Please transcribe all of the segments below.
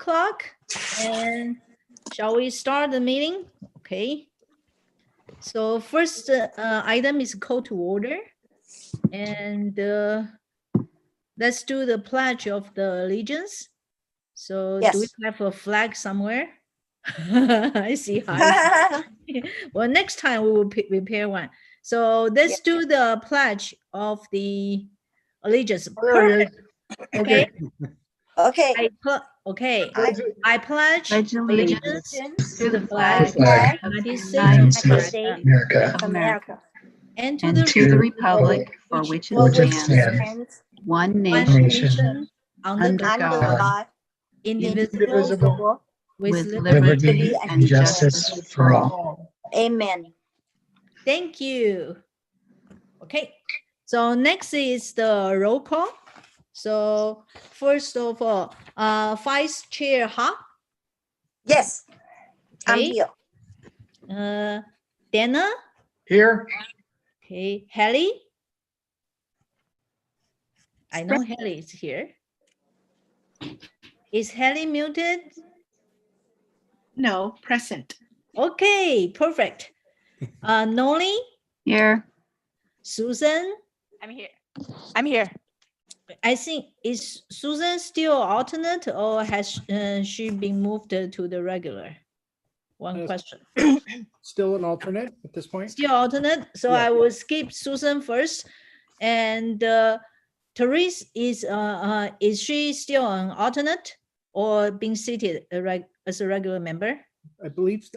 o'clock. And shall we start the meeting? Okay. So first item is call to order. And let's do the Pledge of the Allegiance. So do we have a flag somewhere? I see. Well, next time we will prepare one. So let's do the Pledge of the Allegiance. Perfect. Okay. Okay. I pledge allegiance to the flag of the United States of America. and to to the republic for which it stands, one nation, under God, indivisible, with liberty and justice for all. Amen. Thank you. Okay, so next is the roll call. So first of all, Vice Chair Ha. Yes, I'm Okay. here. Dana. Here. Okay, Haley. I know Haley is here. Is Haley muted? No, present. Okay, perfect. Noli. Here. Susan. I'm here. I think, is Susan still alternate or has she been moved to the regular? One question. Still an alternate at this point? Still alternate. So Yeah. I will skip Susan first. And Therese, is she still an alternate or being seated as a regular member? I believe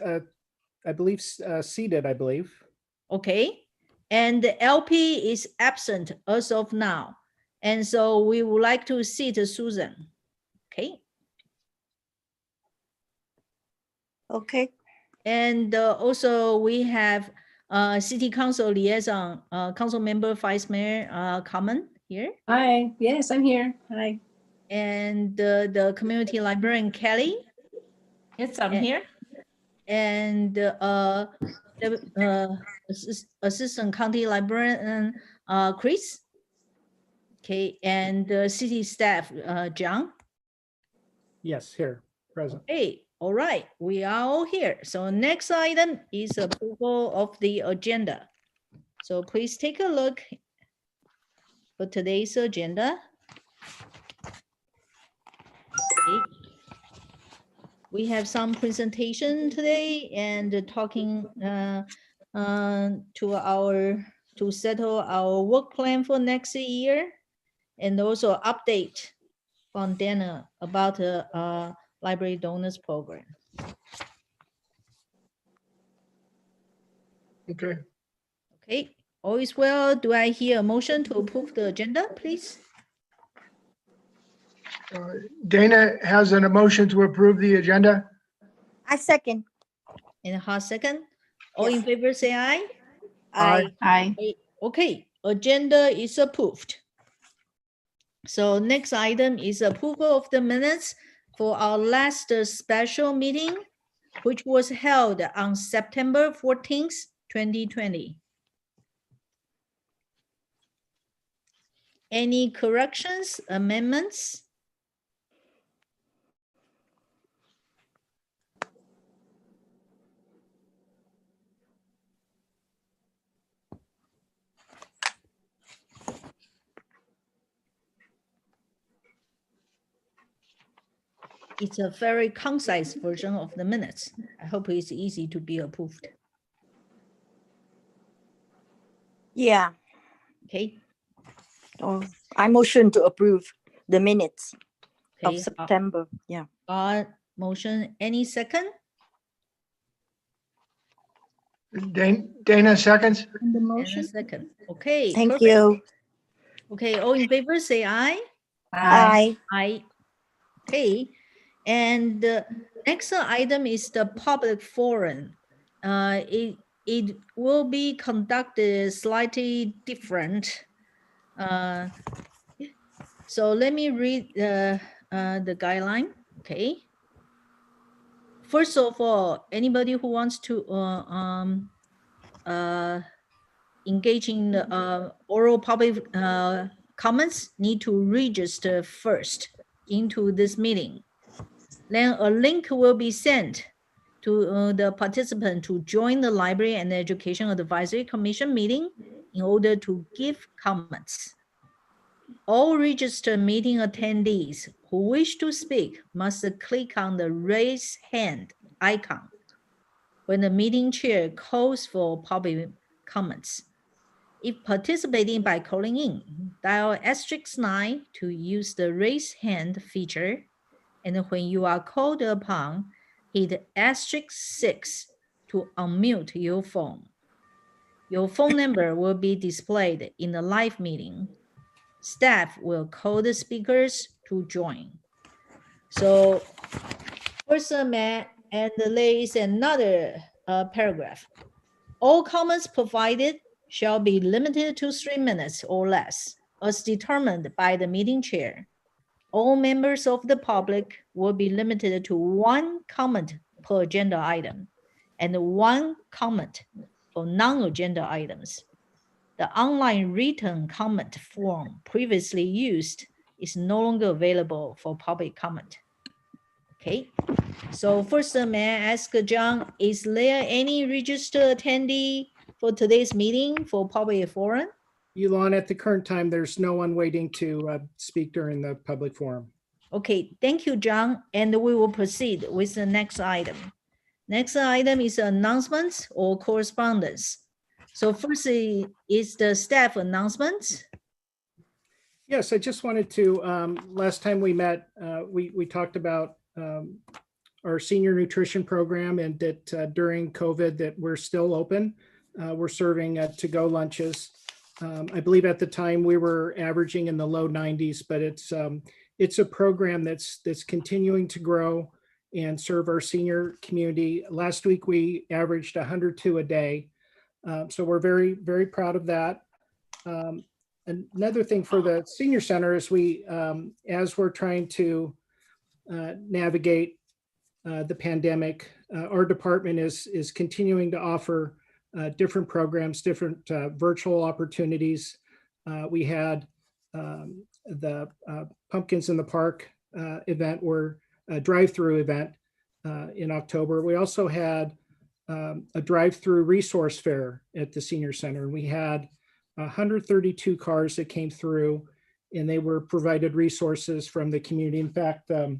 seated, I believe. Okay. And the LP is absent as of now. And so we would like to seat Susan. Okay. Okay. And also we have City Council Liaison, Council Member Vice Mayor Carmen here. Hi. Yes, I'm here. Hi. And the Community Librarian Kelly. Yes, I'm here. And the Assistant County Librarian Chris. Okay, and the city staff, John. Yes, here, present. Hey, all right, we are all here. So next item is approval of the agenda. So please take a look for today's agenda. Okay. We have some presentation today and talking to settle our work plan for next year. And also update from Dana about the library donors program. Okay. Okay, all is well. Do I hear a motion to approve the agenda, please? Dana has an motion to approve the agenda. I second. In a hot second. All Yes. in favor, say aye. Aye. Okay, agenda is approved. So next item is approval of the minutes for our last special meeting, which was held on September 14th, 2020. Any corrections, amendments? It's a very concise version of the minutes. I hope it's easy to be approved. Yeah. Okay. I motion to approve the minutes Okay. of September. Yeah. Motion. Any second? Dana seconds. And the And a second. Okay. Thank perfect. you. Okay. All in favor, say aye. Aye. Aye. Okay. And the next item is the public forum. It will be conducted slightly different. So let me read the guideline. Okay. First of all, anybody who wants to engage in oral public comments need to register first into this meeting. Then a link will be sent to the participant to join the Library and Education Advisory Commission meeting in order to give comments. All registered meeting attendees who wish to speak must click on the raise hand icon when the meeting chair calls for public comments. If participating by calling in, dial *9 to use the raise hand feature. And when you are called upon, hit *6 to unmute your phone. Your phone number will be displayed in the live meeting. Staff will call the speakers to join. So first, and there is another paragraph. All comments provided shall be limited to 3 minutes or less, as determined by the meeting chair. All members of the public will be limited to 1 comment per agenda item and 1 comment for non-agenda items. The online written comment form previously used is no longer available for public comment. Okay, so first, may I ask John, is there any registered attendee for today's meeting for public forum? Elon, at the current time, there's no one waiting to speak during the public forum. Okay, thank you, John. And we will proceed with the next item. Next item is announcements or correspondence. So first is the staff announcements. Yes, I just wanted to, last time we met, we talked about our senior nutrition program and that during COVID that we're still open. We're serving to-go lunches. I believe at the time we were averaging in the low 90s, but it's a program that's continuing to grow and serve our senior community. Last week we averaged 102 a day. So we're very, very proud of that. Another thing for the senior center is we, as we're trying to navigate the pandemic, our department is continuing to offer different programs, different virtual opportunities. We had the Pumpkins in the Park event, or a drive-through event in October. We also had a drive-through resource fair at the senior center. We had 132 cars that came through, and they were provided resources from the community. In fact, I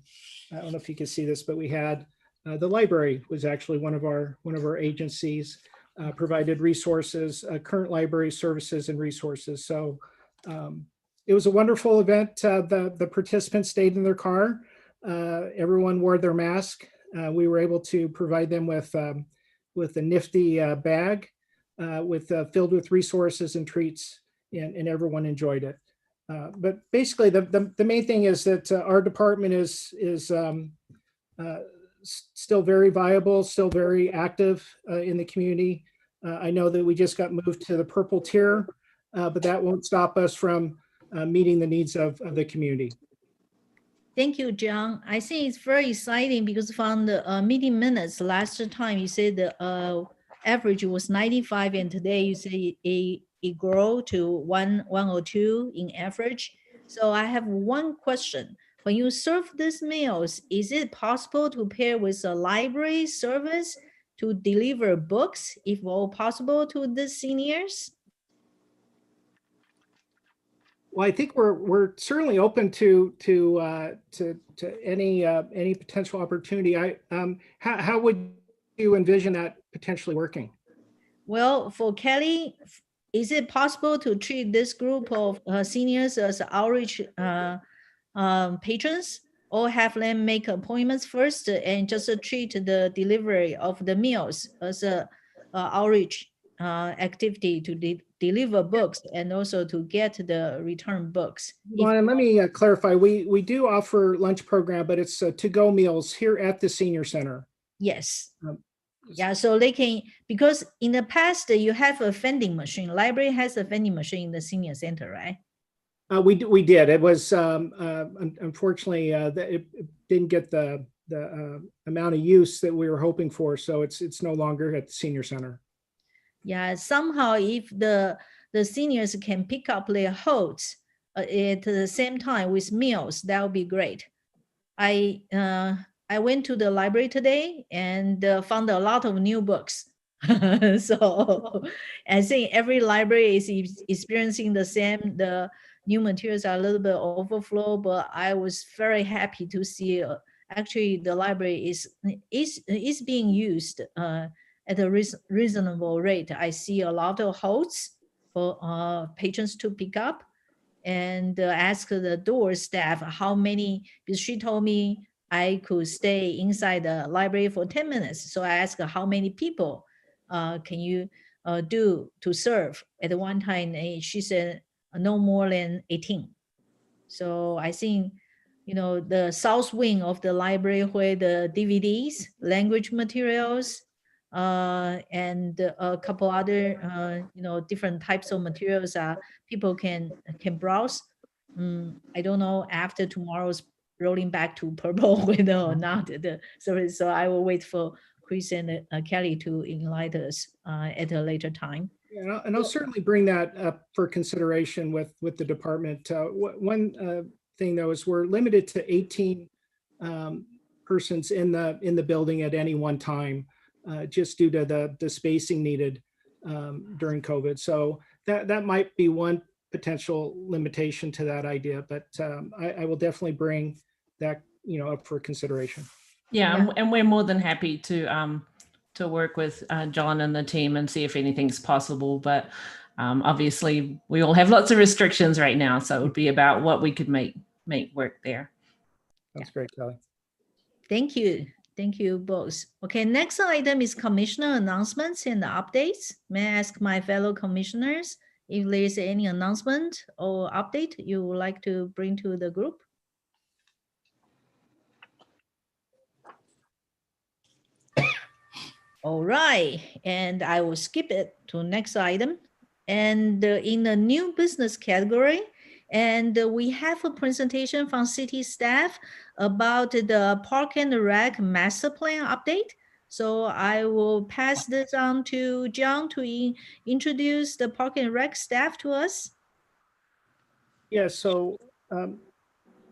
don't know if you can see this, but we had the library was actually one of our agencies, provided resources, current library services and resources. So it was a wonderful event. The participants stayed in their car. Everyone wore their mask. We were able to provide them with a nifty bag filled with resources and treats, and everyone enjoyed it. But basically, the main thing is that our department is still very viable, still very active in the community. I know that we just got moved to the purple tier, but that won't stop us from meeting the needs of the community. Thank you, John. I think it's very exciting because from the meeting minutes last time, you said the average was 95, and today you say it grew to 102 in average. So I have one question. When you serve these meals, is it possible to pair with a library service to deliver books, if all possible, to the seniors? Well, I think we're certainly open to any potential opportunity. How would you envision that potentially working? Well, for Kelly, is it possible to treat this group of seniors as outreach patrons, or have them make appointments first and just treat the delivery of the meals as a outreach activity to deliver books and also to get the return books? Well, and let me clarify, we do offer lunch program, but it's to-go meals here at the senior center. Yes. Yeah, so they can, because in the past you have a vending machine. Library has a vending machine in the senior center, right? We did. It was unfortunately it didn't get the amount of use that we were hoping for, so it's no longer at the senior center. Yeah, somehow if the seniors can pick up their holds at the same time with meals, that would be great. I I went to the library today and found a lot of new books. So I think every library is experiencing the same. The new materials are a little bit overflow, but I was very happy to see actually the library is being used at a reasonable rate. I see a lot of holds for patrons to pick up, and ask the door staff how many, because she told me I could stay inside the library for 10 minutes. So I asked her how many people can you do to serve at one time. And she said no more than 18. So I think, you know, the south wing of the library where the DVDs, language materials, and a couple other, you know, different types of materials people can browse. I don't know after tomorrow's rolling back to purple whether or not the service. So I will wait for Chris and Kelly to enlighten us at a later time. Yeah, and I'll certainly bring that up for consideration with the department. One thing though is we're limited to 18 persons in the building at any one time, just due to the spacing needed during COVID. So that might be one potential limitation to that idea, but I will definitely bring that, you know, up for consideration. Yeah, and we're more than happy to work with John and the team and see if anything's possible. But obviously, we all have lots of restrictions right now, so it would be about what we could make work there. That's great, Kelly. Thank you. Thank you both. Okay, next item is commissioner announcements and updates. May I ask my fellow commissioners if there is any announcement or update you would like to bring to the group? All right, and I will skip it to next item. And in the new business category, and we have a presentation from city staff about the Park and Rec master plan update. So I will pass this on to John to introduce the Park and Rec staff to us. Yeah, so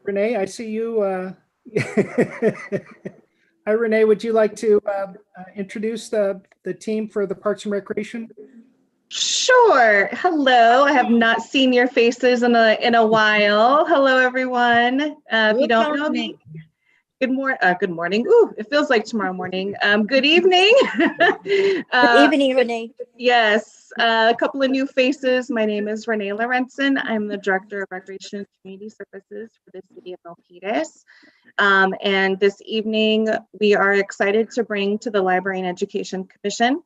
Renee, I see you. Hi, Renee, would you like to introduce the team for the Parks and Recreation? Sure. Hello. I have not seen your faces in a while. Hello, everyone. If you don't know me, good morning. Ooh, it feels like tomorrow morning. Good evening. Good evening, Renee. Yes, a couple of new faces. My name is Renee Lorenzen. I'm the Director of Recreation and Community Services for the City of Milpitas. And this evening, we are excited to bring to the Library and Education Commission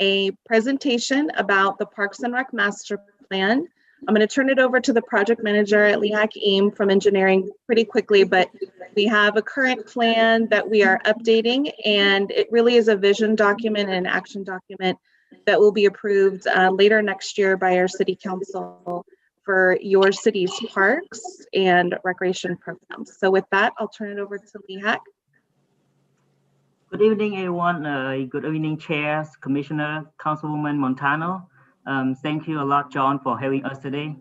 a presentation about the Parks and Rec Master Plan. I'm going to turn it over to the project manager at LEHAC Eam from engineering pretty quickly, but we have a current plan that we are updating, and it really is a vision document and an action document that will be approved later next year by our city council for your city's parks and recreation programs. So with that, I'll turn it over to LEHAC. Good evening, everyone. Good evening, chairs, commissioner, councilwoman Montano. Thank you a lot, John, for having us today.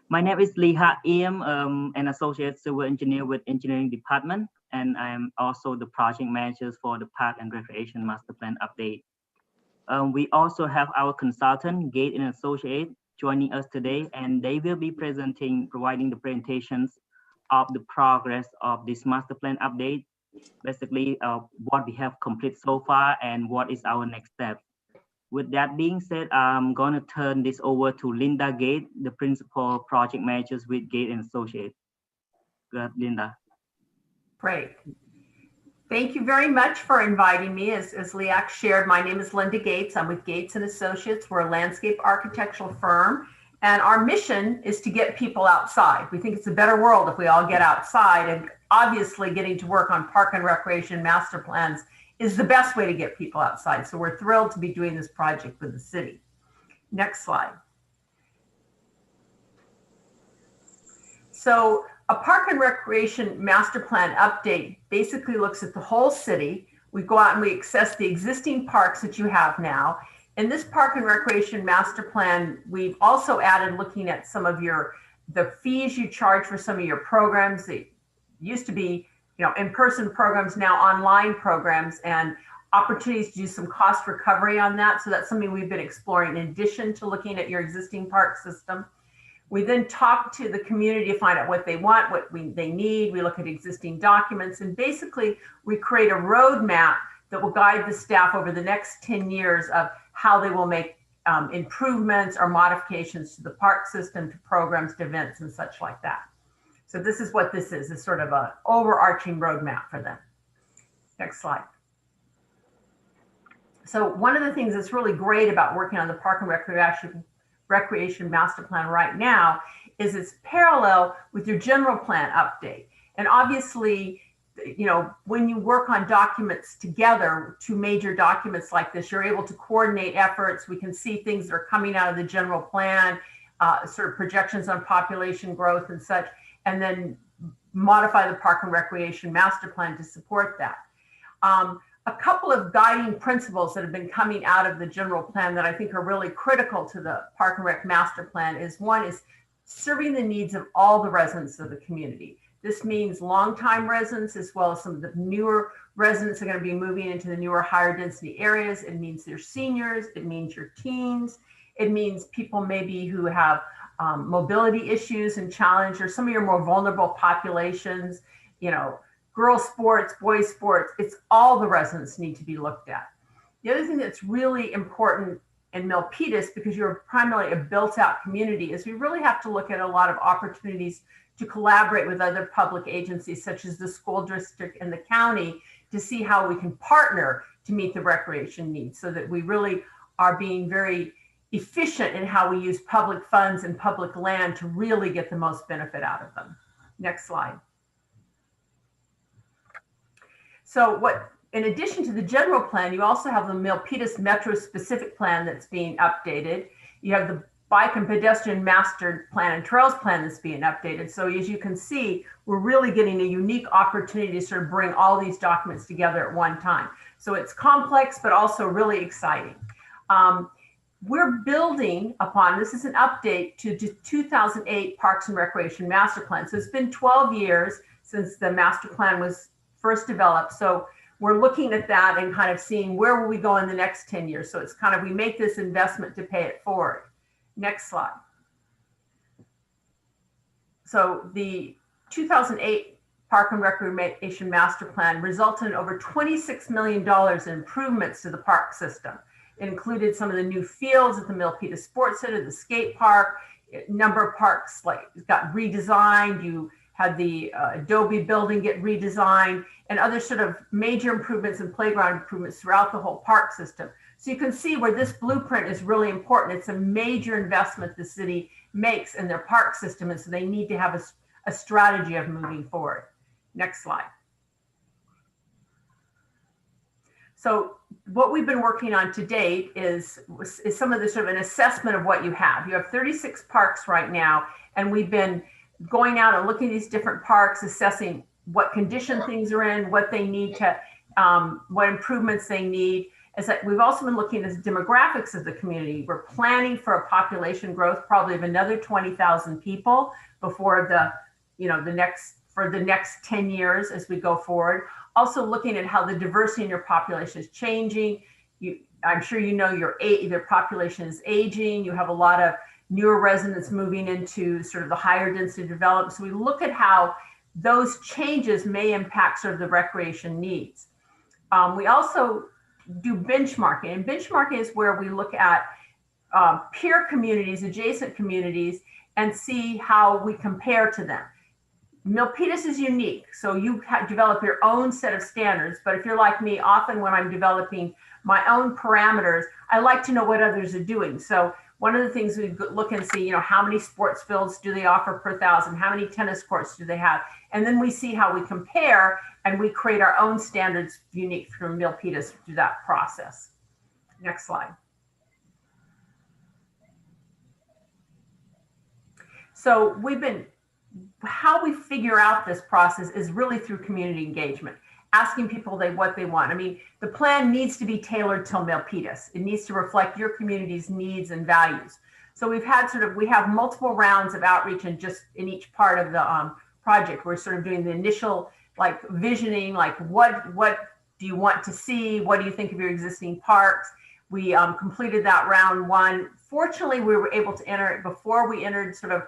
My name is LEHAC Eam, an associate civil engineer with engineering department, and I am also the project manager for the Park and Recreation Master Plan update. We also have our consultant, Gate and Associate, joining us today, and they will be providing the presentations of the progress of this master plan update. Basically, what we have completed so far and what is our next step. With that being said, I'm going to turn this over to Linda Gate, the principal project manager with Gate and Associates. Go ahead, Linda. Great. Thank you very much for inviting me. As LEHAC shared, my name is Linda Gates. I'm with Gates and Associates. We're a landscape architectural firm, and our mission is to get people outside. We think it's a better world if we all get outside, and obviously getting to work on park and recreation master plans is the best way to get people outside. So we're thrilled to be doing this project with the city. Next slide. So a park and recreation master plan update basically looks at the whole city. We go out and we assess the existing parks that you have now. In this park and recreation master plan, we've also added looking at some of the fees you charge for some of your programs. That used to be in-person programs, now online programs, and opportunities to do some cost recovery on that. So that's something we've been exploring in addition to looking at your existing park system. We then talk to the community to find out what they want, they need. We look at existing documents, and basically we create a roadmap that will guide the staff over the next 10 years of how they will make improvements or modifications to the park system, to programs, to events, and such like that. So this is what this is sort of an overarching roadmap for them. Next slide. So one of the things that's really great about working on the Park and Recreation Master Plan right now is it's parallel with your general plan update. And obviously, when you work on documents together, two major documents like this, you're able to coordinate efforts. We can see things that are coming out of the general plan, sort of projections on population growth and such, and then modify the Park and Recreation Master Plan to support that. A couple of guiding principles that have been coming out of the general plan that I think are really critical to the Park and Rec Master Plan is, one is serving the needs of all the residents of the community. This means longtime residents as well as some of the newer residents are going to be moving into the newer higher density areas. It means their seniors, it means your teens, it means people maybe who have mobility issues and challenge, or some of your more vulnerable populations, girls sports, boys sports. It's all the residents need to be looked at. The other thing that's really important in Milpitas, because you're primarily a built out community, is we really have to look at a lot of opportunities to collaborate with other public agencies such as the school district and the county to see how we can partner to meet the recreation needs, so that we really are being very efficient in how we use public funds and public land to really get the most benefit out of them. Next slide. So in addition to the general plan, you also have the Milpitas Metro specific plan that's being updated. You have the bike and pedestrian master plan and trails plan that's being updated. So as you can see, we're really getting a unique opportunity to sort of bring all these documents together at one time. So it's complex, but also really exciting. We're building upon, this is an update to the 2008 Parks and Recreation Master Plan. So it's been 12 years since the master plan was first developed. So we're looking at that and kind of seeing where will we go in the next 10 years. So it's kind of, we make this investment to pay it forward. Next slide. So the 2008 Park and Recreation Master Plan resulted in over $26 million in improvements to the park system. It included some of the new fields at the Milpitas Sports Center, the skate park, a number of parks got redesigned. You had the Adobe building get redesigned, and other sort of major improvements and playground improvements throughout the whole park system. So you can see where this blueprint is really important. It's a major investment the city makes in their park system, and so they need to have a strategy of moving forward. Next slide. So what we've been working on to date is some of the sort of an assessment of what you have. You have 36 parks right now, and we've been going out and looking at these different parks, assessing what condition things are in, what they need to, what improvements they need. We've also been looking at the demographics of the community. We're planning for a population growth probably of another 20,000 people before the next 10 years as we go forward. Also looking at how the diversity in your population is changing. I'm sure your population is aging. You have a lot of newer residents moving into sort of the higher density development. So we look at how those changes may impact sort of the recreation needs. We also do benchmarking, and benchmarking is where we look at peer communities, adjacent communities, and see how we compare to them. Milpitas is unique, so you develop your own set of standards, but if you're like me, often when I'm developing my own parameters, I like to know what others are doing. So one of the things we look and see, how many sports fields do they offer per thousand? How many tennis courts do they have? And then we see how we compare, and we create our own standards unique for Milpitas through that process. Next slide. So how we figure out this process is really through community engagement, asking people what they want. I mean, the plan needs to be tailored to Milpitas. It needs to reflect your community's needs and values. So we have multiple rounds of outreach in each part of the project. We're sort of doing the initial like visioning, like what do you want to see? What do you think of your existing parks? We completed that round one. Fortunately, we were able to enter it before we entered sort of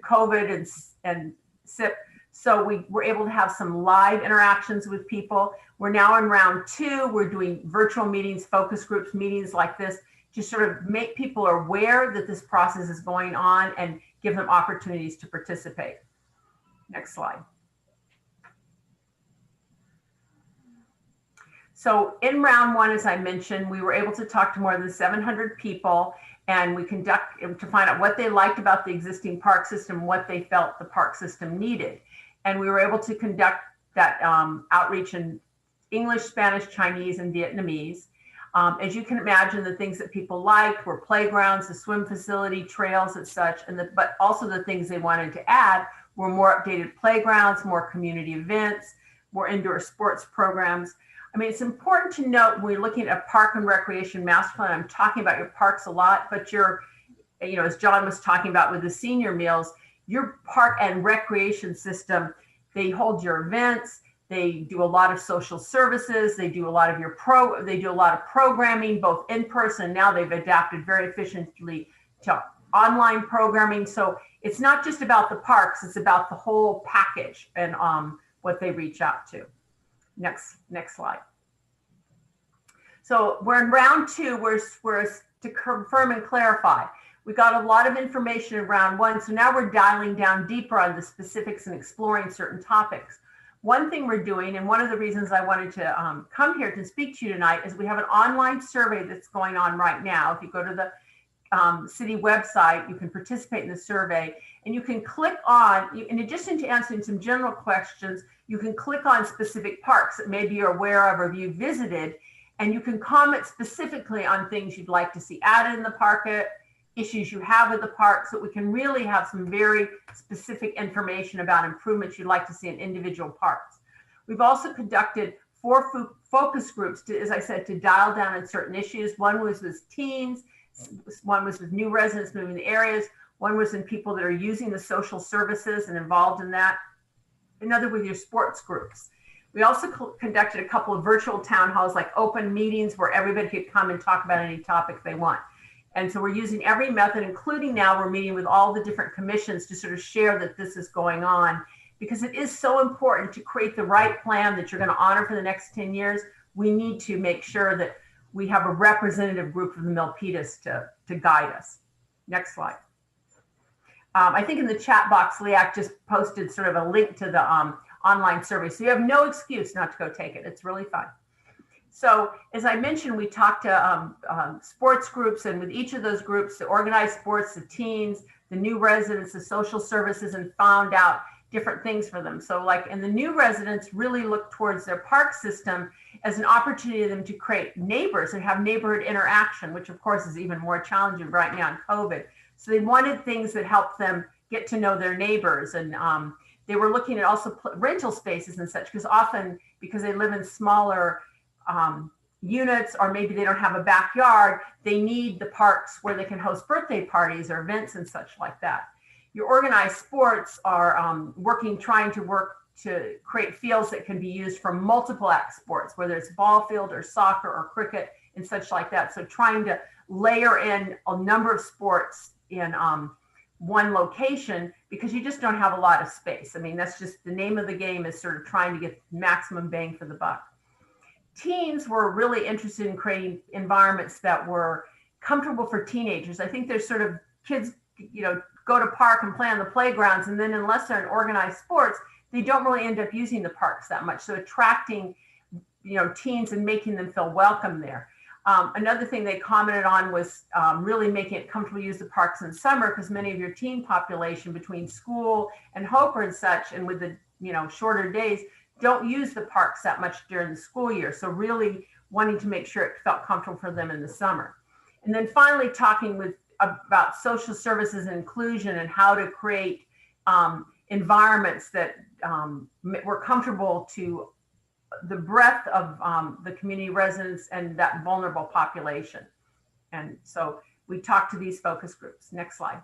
COVID and SIP. So we were able to have some live interactions with people. We're now in round two. We're doing virtual meetings, focus groups, meetings like this to sort of make people aware that this process is going on and give them opportunities to participate. Next slide. So in round one, as I mentioned, we were able to talk to more than 700 people, and we conduct to find out what they liked about the existing park system, what they felt the park system needed. And we were able to conduct that outreach in English, Spanish, Chinese, and Vietnamese. As you can imagine, the things that people liked were playgrounds, the swim facility, trails, and such, but also the things they wanted to add were more updated playgrounds, more community events, more indoor sports programs. I mean, it's important to note when we're looking at a park and recreation master plan, I'm talking about your parks a lot, but as John was talking about with the senior meals, your park and recreation system, they hold your events, they do a lot of social services, they do a lot of programming, both in person. Now they've adapted very efficiently to online programming. So it's not just about the parks, it's about the whole package and what they reach out to. Next slide. So we're in round two, we're to confirm and clarify. We got a lot of information in round one, so now we're dialing down deeper on the specifics and exploring certain topics. One thing we're doing, and one of the reasons I wanted to come here to speak to you tonight, is we have an online survey that's going on right now. If you go to the city website, you can participate in the survey, and you can click on, in addition to answering some general questions, you can click on specific parks that maybe you're aware of or you visited, and you can comment specifically on things you'd like to see added in the park, issues you have with the park, so we can really have some very specific information about improvements you'd like to see in individual parks. We've also conducted 4 focus groups, as I said, to dial down on certain issues. One was with teens, one was with new residents moving the areas, one was in people that are using the social services and involved in that, another with your sports groups. We also conducted a couple of virtual town halls, like open meetings where everybody could come and talk about any topic they want. And so we're using every method, including now we're meeting with all the different commissions to sort of share that this is going on, because it is so important to create the right plan that you're going to honor for the next 10 years. We need to make sure that we have a representative group of the Milpitas to guide us. Next slide. I think in the chat box, Leak just posted sort of a link to the online survey. So you have no excuse not to go take it. It's really fun. So as I mentioned, we talked to sports groups, and with each of those groups, the organized sports, the teens, the new residents, the social services, and found out different things for them. So like, and the new residents really look towards their park system as an opportunity for them to create neighbors and have neighborhood interaction, which of course is even more challenging right now in COVID. So they wanted things that helped them get to know their neighbors. And they were looking at also rental spaces and such, because often, because they live in smaller units, or maybe they don't have a backyard, they need the parks where they can host birthday parties or events and such like that. Your organized sports are trying to work to create fields that can be used for multiple act sports, whether it's ball field or soccer or cricket and such like that. So trying to layer in a number of sports in one location, because you just don't have a lot of space. I mean, that's just the name of the game, is sort of trying to get maximum bang for the buck. Teens were really interested in creating environments that were comfortable for teenagers. I think there's sort of kids, go to park and play on the playgrounds, and then unless they're in organized sports, they don't really end up using the parks that much. So attracting, teens and making them feel welcome there. Another thing they commented on was really making it comfortable to use the parks in summer, because many of your teen population between school and Hoper and such, and with the shorter days, don't use the parks that much during the school year. So really wanting to make sure it felt comfortable for them in the summer. And then finally talking about social services and inclusion, and how to create environments that were comfortable to the breadth of the community residents and that vulnerable population. And so we talked to these focus groups. Next slide.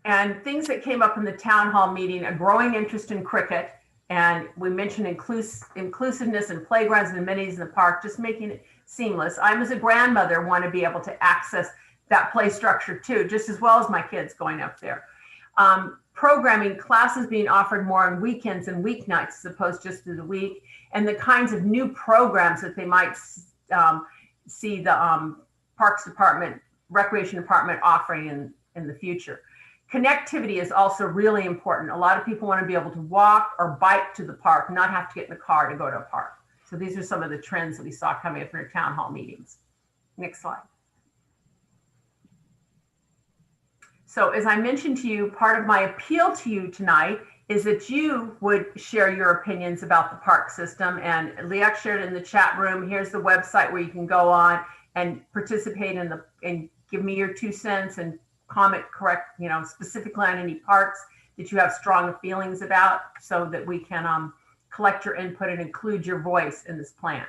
And things that came up in the town hall meeting, a growing interest in cricket. And we mentioned inclusiveness and playgrounds and amenities in the park, just making it seamless. I, as a grandmother, want to be able to access that play structure too, just as well as my kids going up there. Programming, classes being offered more on weekends and weeknights as opposed just through the week, and the kinds of new programs that they might see the Parks Department, Recreation Department offering in the future. Connectivity is also really important. A lot of people want to be able to walk or bike to the park, not have to get in the car to go to a park. So these are some of the trends that we saw coming up in our town hall meetings. Next slide. So as I mentioned to you, part of my appeal to you tonight is that you would share your opinions about the park system. And Leak shared in the chat room, here's the website where you can go on and participate and give me your 2 cents and comment correct, specifically on any parts that you have strong feelings about, so that we can collect your input and include your voice in this plan.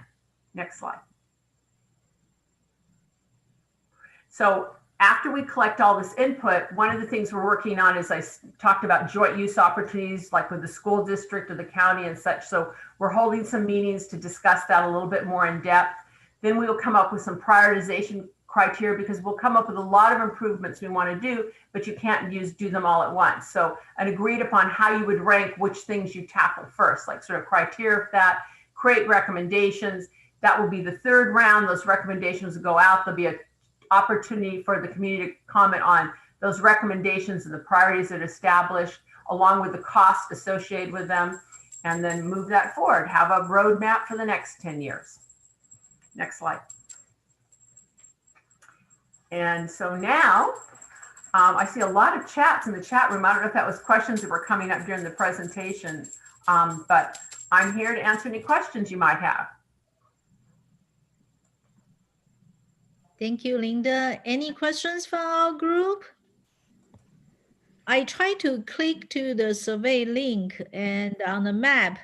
Next slide. So after we collect all this input, one of the things we're working on is I talked about joint use opportunities, like with the school district or the county and such. So we're holding some meetings to discuss that a little bit more in depth. Then we will come up with some prioritization criteria, because we'll come up with a lot of improvements we want to do, but you can't do them all at once. So an agreed upon how you would rank which things you tackle first, like sort of criteria for that, create recommendations. That will be the third round. Those recommendations will go out. There'll be an opportunity for the community to comment on those recommendations and the priorities that are established, along with the cost associated with them, and then move that forward. Have a roadmap for the next 10 years. Next slide. And so now I see a lot of chats in the chat room. I don't know if that was questions that were coming up during the presentation, but I'm here to answer any questions you might have. Thank you, Linda. Any questions from our group? I tried to click to the survey link, and on the map,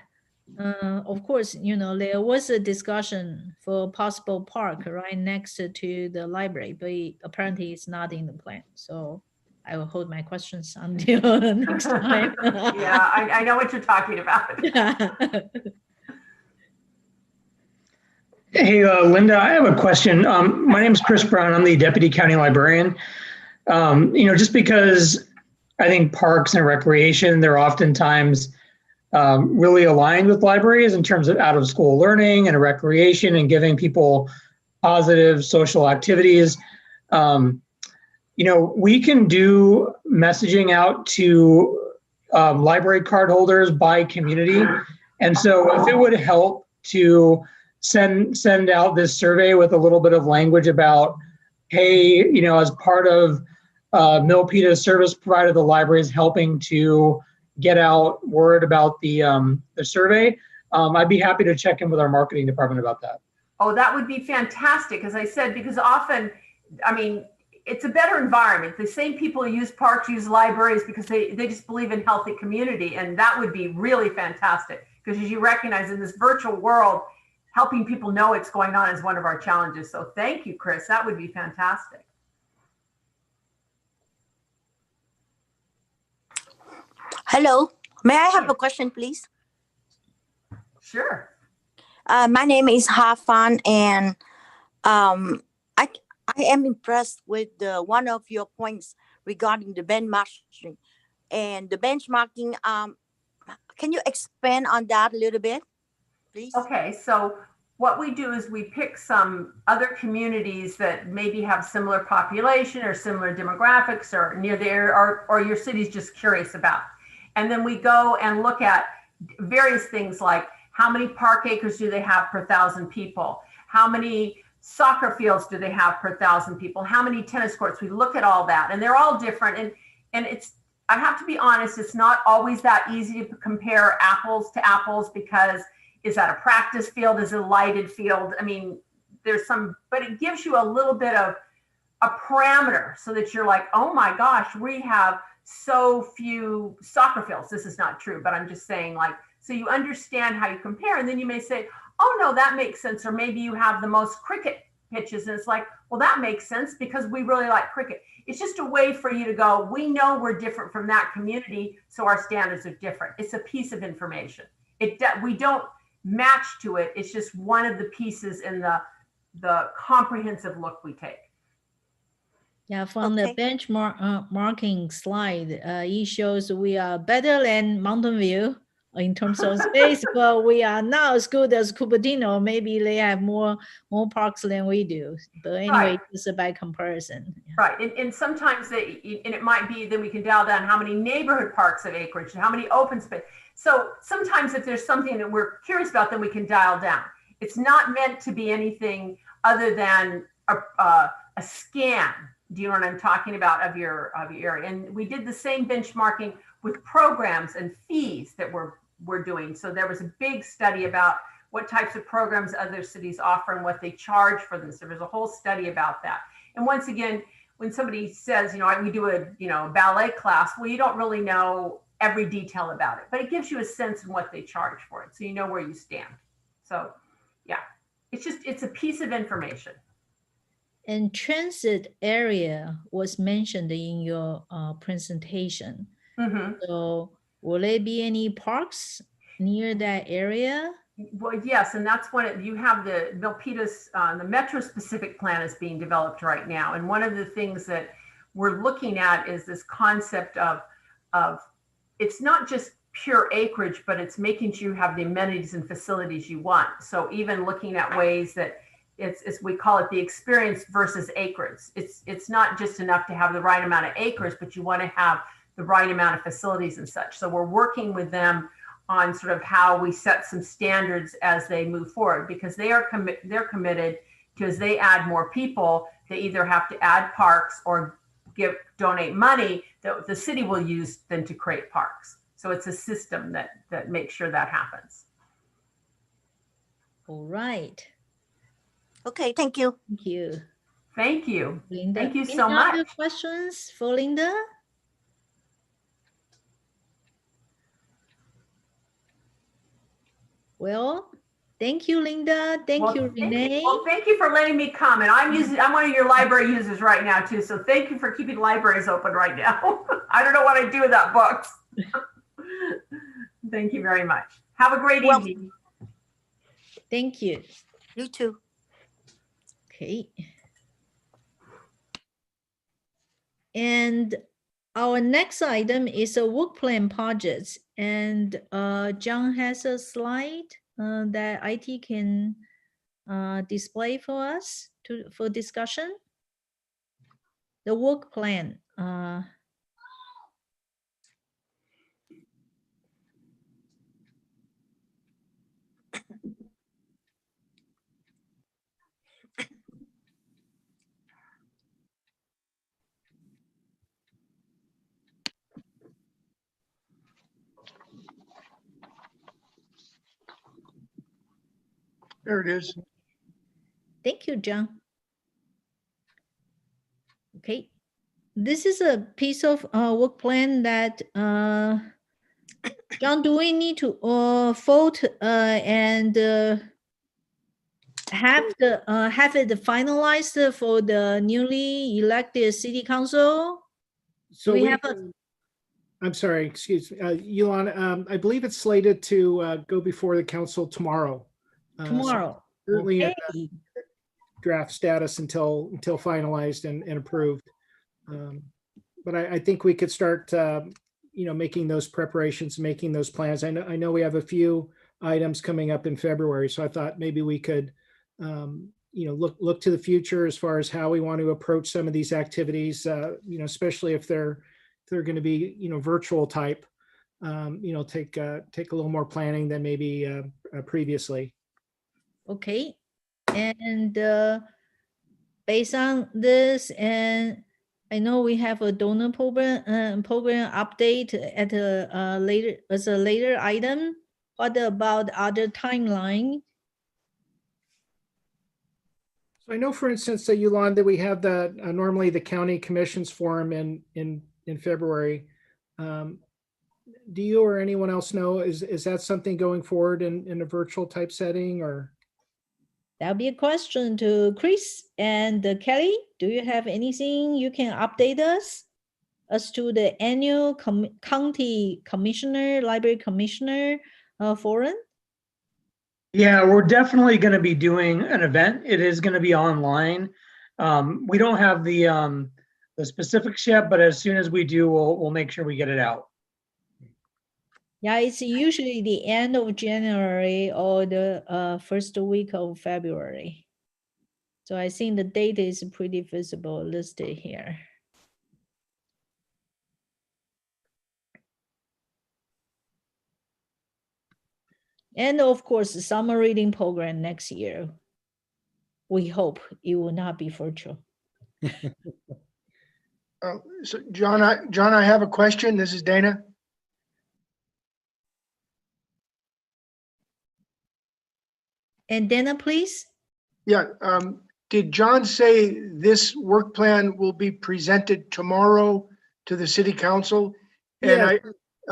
of course, there was a discussion for possible park right next to the library, but apparently it's not in the plan. So I will hold my questions until next time. Yeah, I know what you're talking about. Hey, Linda, I have a question. My name is Chris Brown. I'm the Deputy County Librarian. Just because I think parks and recreation, they're oftentimes really aligned with libraries in terms of out of school learning and recreation and giving people positive social activities. We can do messaging out to library card holders by community. And so if it would help to send out this survey with a little bit of language about, hey, as part of Milpita's service provider, the library is helping to get out word about the survey. I'd be happy to check in with our marketing department about that. Oh, that would be fantastic, as I said, because often, it's a better environment. The same people who use parks use libraries because they just believe in healthy community, and that would be really fantastic, because as you recognize, in this virtual world, helping people know what's going on is one of our challenges. So thank you, Chris. That would be fantastic. Hello, may I have a question, please? Sure. My name is Hafan, and I am impressed with one of your points regarding the benchmarking. And the benchmarking, can you expand on that a little bit, please? Okay, so what we do is we pick some other communities that maybe have similar population or similar demographics or near there, or your city's just curious about. And then we go and look at various things like how many park acres do they have per 1,000 people? How many soccer fields do they have per 1,000 people? How many tennis courts? We look at all that, and they're all different. And it's, I have to be honest, it's not always that easy to compare apples to apples, because is that a practice field? Is it a lighted field? There's some, but it gives you a little bit of a parameter so that you're like, oh my gosh, we have so few soccer fields. This is not true, but I'm just saying, like, so you understand how you compare, and then you may say, oh no, that makes sense. Or maybe you have the most cricket pitches, and it's like, well, that makes sense because we really like cricket. It's just a way for you to go, we know we're different from that community, so our standards are different. It's a piece of information. We don't match to it. It's just one of the pieces in the comprehensive look we take. Yeah, from the benchmark marking slide, it shows we are better than Mountain View in terms of space, but we are not as good as Cupertino. Maybe they have more parks than we do. But anyway, it's a bad comparison. Right, and sometimes it might be that we can dial down how many neighborhood parks have acreage and how many open space. So sometimes if there's something that we're curious about, then we can dial down. It's not meant to be anything other than a scan. Do you know what I'm talking about of your area? And we did the same benchmarking with programs and fees that we're doing. So there was a big study about what types of programs other cities offer and what they charge for them. So there's a whole study about that. And once again, when somebody says, we do a ballet class, well, you don't really know every detail about it, but it gives you a sense of what they charge for it. So you know where you stand. So yeah, it's a piece of information. And transit area was mentioned in your presentation. Mm-hmm. So will there be any parks near that area? Well, yes, and that's when you have the Milpitas, the Metro specific plan is being developed right now. And one of the things that we're looking at is this concept of it's not just pure acreage, but it's making sure you have the amenities and facilities you want. So even looking at ways that it's we call it the experience versus acreage. It's not just enough to have the right amount of acres, but you want to have the right amount of facilities and such. So we're working with them on sort of how we set some standards as they move forward, because they're committed to, as they add more people, they either have to add parks or donate money that the city will use then to create parks. So it's a system that makes sure that happens. All right. Okay, thank you. Thank you. Thank you. Linda. Thank you so much. Any other questions for Linda? Well, thank you, Linda. Thank you, Renee. Well, thank you for letting me come. And I'm one of your library users right now too. So thank you for keeping libraries open right now. I don't know what I'd do without books. Thank you very much. Have a great evening. Thank you. You too. Okay. And our next item is a work plan projects. And John has a slide that IT can display for us for discussion. The work plan. There it is. Thank you, John. Okay, this is a piece of work plan that John, do we need to vote and have it finalized for the newly elected city council? So we have a I'm sorry, excuse me, Yulan, I believe it's slated to go before the council tomorrow. tomorrow. So currently Okay. at draft status until finalized and approved. But I think we could start, making those preparations, making those plans. I know we have a few items coming up in February, so I thought maybe we could, look to the future as far as how we want to approach some of these activities. Especially if they're going to be, virtual type. Take a little more planning than maybe previously. Okay, and based on this, and I know we have a donor program update at a later item. What about other timeline? So I know, for instance, that Yulan, that we have the normally the county commissions forum in February. Do you or anyone else know, is that something going forward in a virtual type setting, or? That'll be a question to Chris and Kelly. Do you have anything you can update us as to the annual county commissioner, library commissioner forum? Yeah, we're definitely going to be doing an event. It is going to be online. We don't have the specifics yet, but as soon as we do, we'll make sure we get it out. Yeah, it's usually the end of January or the first week of February. So I think the date is pretty visible listed here. And of course, the summer reading program next year. We hope it will not be virtual. So John, I have a question. This is Dana. And Dana, please. Yeah. Did John say this work plan will be presented tomorrow to the city council? And Yeah.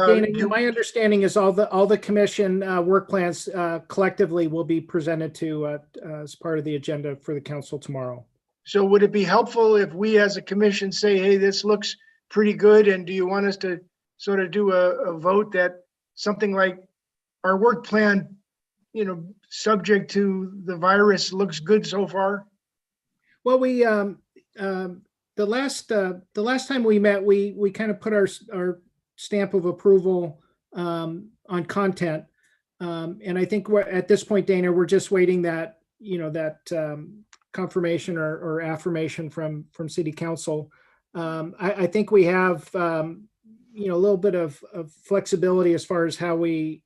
Dana, my understanding is all the commission work plans collectively will be presented to as part of the agenda for the council tomorrow. So would it be helpful if we as a commission say, hey, this looks pretty good, and do you want us to sort of do a vote that something like our work plan, you know, subject to the virus, looks good so far? Well, we the last time we met, we kind of put our stamp of approval on content, and I think we're at this point, Dana, we're just waiting that confirmation or affirmation from city council. I think we have a little bit of flexibility as far as how we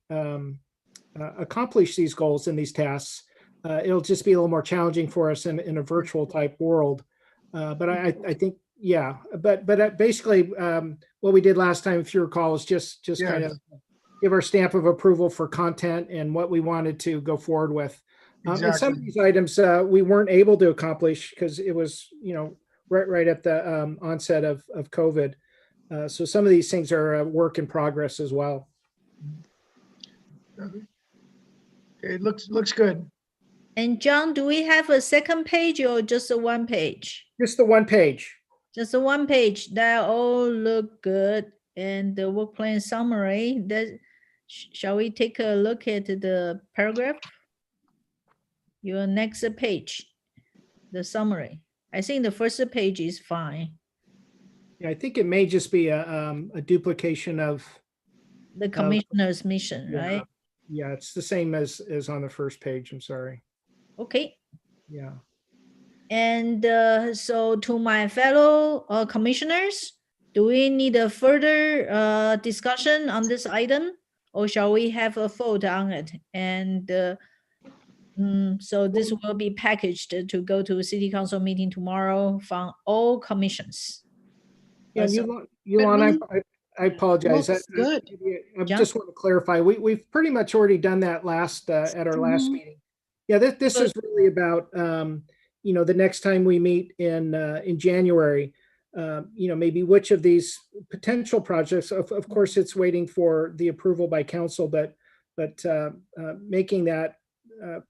accomplish these goals and these tasks. It'll just be a little more challenging for us in a virtual type world. But I think, yeah, but basically what we did last time, if you recall, is just kind of give our stamp of approval for content and what we wanted to go forward with. Exactly. And some of these items we weren't able to accomplish because it was, right at the onset of COVID. So some of these things are a work in progress as well. It looks good. And John, do we have a second page or just a one page? Just the one page. Just the one page. That all look good. And the work plan summary. Shall we take a look at the paragraph? Your next page, the summary. I think the first page is fine. Yeah, I think it may just be a duplication of the commissioner's mission, right? Yeah, it's the same as on the first page. I'm sorry. Okay. Yeah. And so to my fellow commissioners, do we need a further discussion on this item, or shall we have a vote on it? And so this will be packaged to go to a city council meeting tomorrow from all commissions. Yeah, Yulon, I apologize. Good. I just want to clarify. We've pretty much already done that at our last meeting. Yeah, this is really about the next time we meet in January. Maybe which of these potential projects. Of course, it's waiting for the approval by council, but making that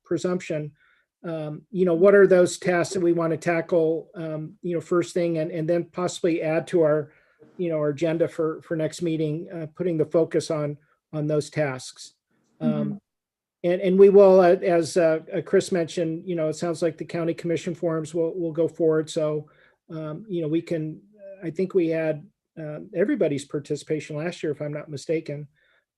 presumption. What are those tasks that we want to tackle? First thing, and then possibly add to our our agenda for next meeting, putting the focus on those tasks. And we will, as Chris mentioned, it sounds like the county commission forums will go forward. So, we can, I think we had everybody's participation last year, if I'm not mistaken.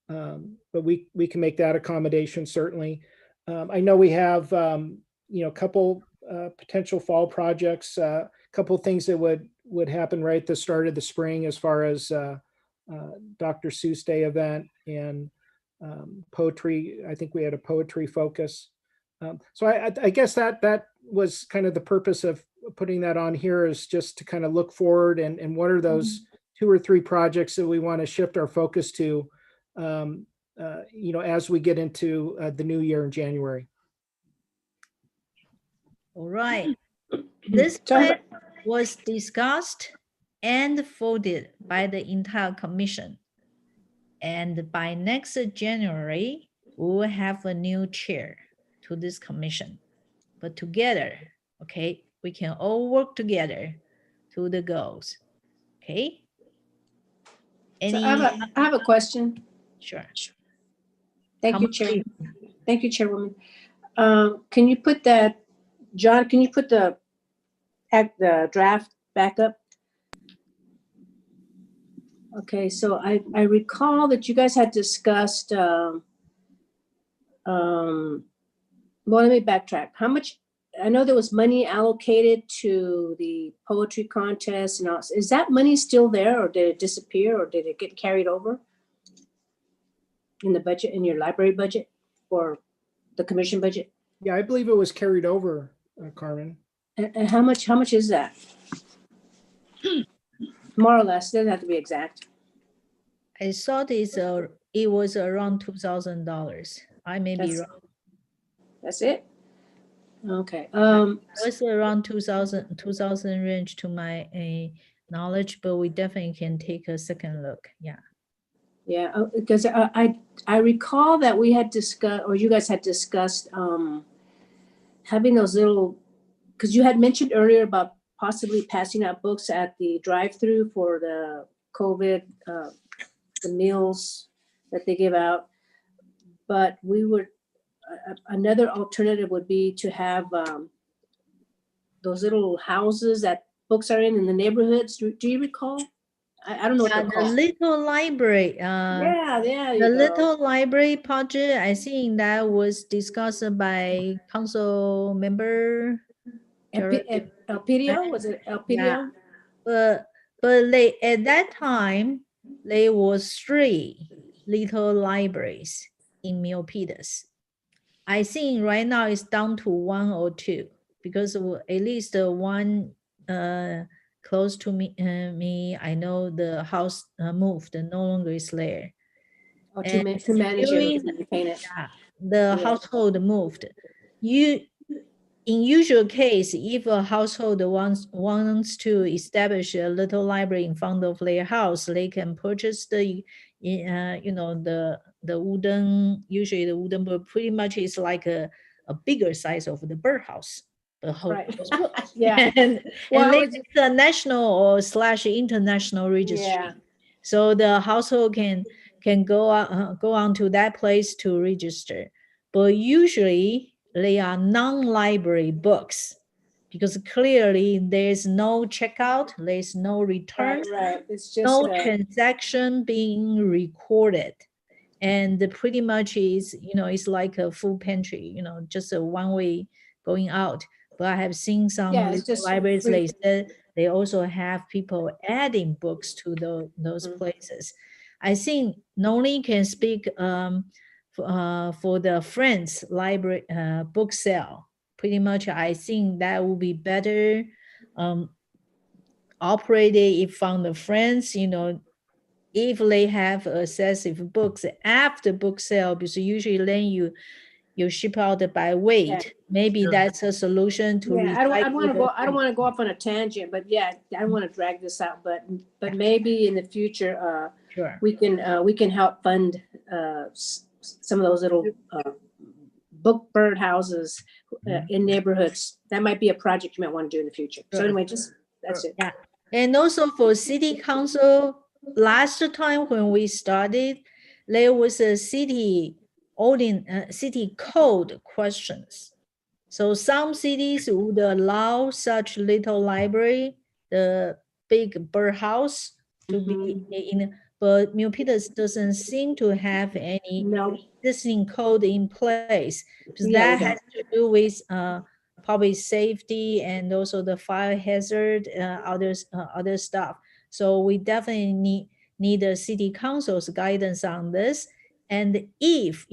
But we can make that accommodation, certainly. I know we have, a couple potential fall projects, a couple of things that would happen right at the start of the spring, as far as Dr. Seuss Day event and poetry. I think we had a poetry focus. So I guess that was kind of the purpose of putting that on here, is just to kind of look forward and what are those 2 or 3 projects that we want to shift our focus to, as we get into the new year in January. All right. This plan was discussed and voted by the entire commission. And by next January, we will have a new chair to this commission. but together, okay? We can all work together to the goals, okay? So Any? I have a question. Sure. Thank you, Come Chair. on, Thank you, Chairwoman. Can you put that, John, can you put the draft back up? Okay, so I recall that you guys had discussed, well, let me backtrack. How much, I know there was money allocated to the poetry contest and all. Is that money still there, or did it disappear, or did it get carried over in the budget, in your library budget, or the commission budget? Yeah, I believe it was carried over, Carmen. And how much is that? More or less, doesn't have to be exact. I saw this, it was around $2,000. I may be wrong. That's it? Okay. It was around 2000 range to my knowledge, but we definitely can take a second look. Yeah. Yeah, because I recall that we had discussed, or you guys had discussed having those little, because you had mentioned earlier about possibly passing out books at the drive-through for the COVID, the meals that they give out. But we would, another alternative would be to have those little houses that books are in the neighborhoods. Do you recall? I don't know what they're The called. little library. Yeah, there you The go. little library project, I think that was discussed by council member. Elpidio, was it Elpidio? Yeah. But they, at that time, there was 3 little libraries in Milpitas. I think right now it's down to 1 or 2 because at least one close to me, I know the house moved and no longer is there. Oh, to manage it, to maintain it. The household moved. In usual case, if a household wants to establish a little library in front of their house, they can purchase the, the wooden, usually the wooden book pretty much is like a bigger size of the birdhouse. Right. Yeah. And Well, it's a national or / international registry. Yeah. So the household can go on to that place to register. But usually they are non-library books because clearly there's no checkout, there's no return, right. It's just no transaction being recorded. And pretty much is, it's like a food pantry, just a one way going out. But I have seen some libraries, they said they also have people adding books to those places. I think Noli can speak for the Friends library book sale. Pretty much, I think that would be better operated if from the Friends, if they have excessive books after book sale, because usually then you ship out by weight. Yeah. Maybe that's a solution to. Yeah, I don't want to go off on a tangent, but yeah, I don't want to drag this out. But maybe in the future, sure, we can help fund some of those little book bird houses in neighborhoods. That might be a project you might want to do in the future. Sure. So anyway, that's it. Yeah, and also for city council, last time when we started, there was a city code questions. So some cities would allow such little library, the big birdhouse, to be in, but Milpitas doesn't seem to have any existing code in place. Because that has to do with public safety and also the fire hazard, other stuff. So we definitely need the city council's guidance on this. And if,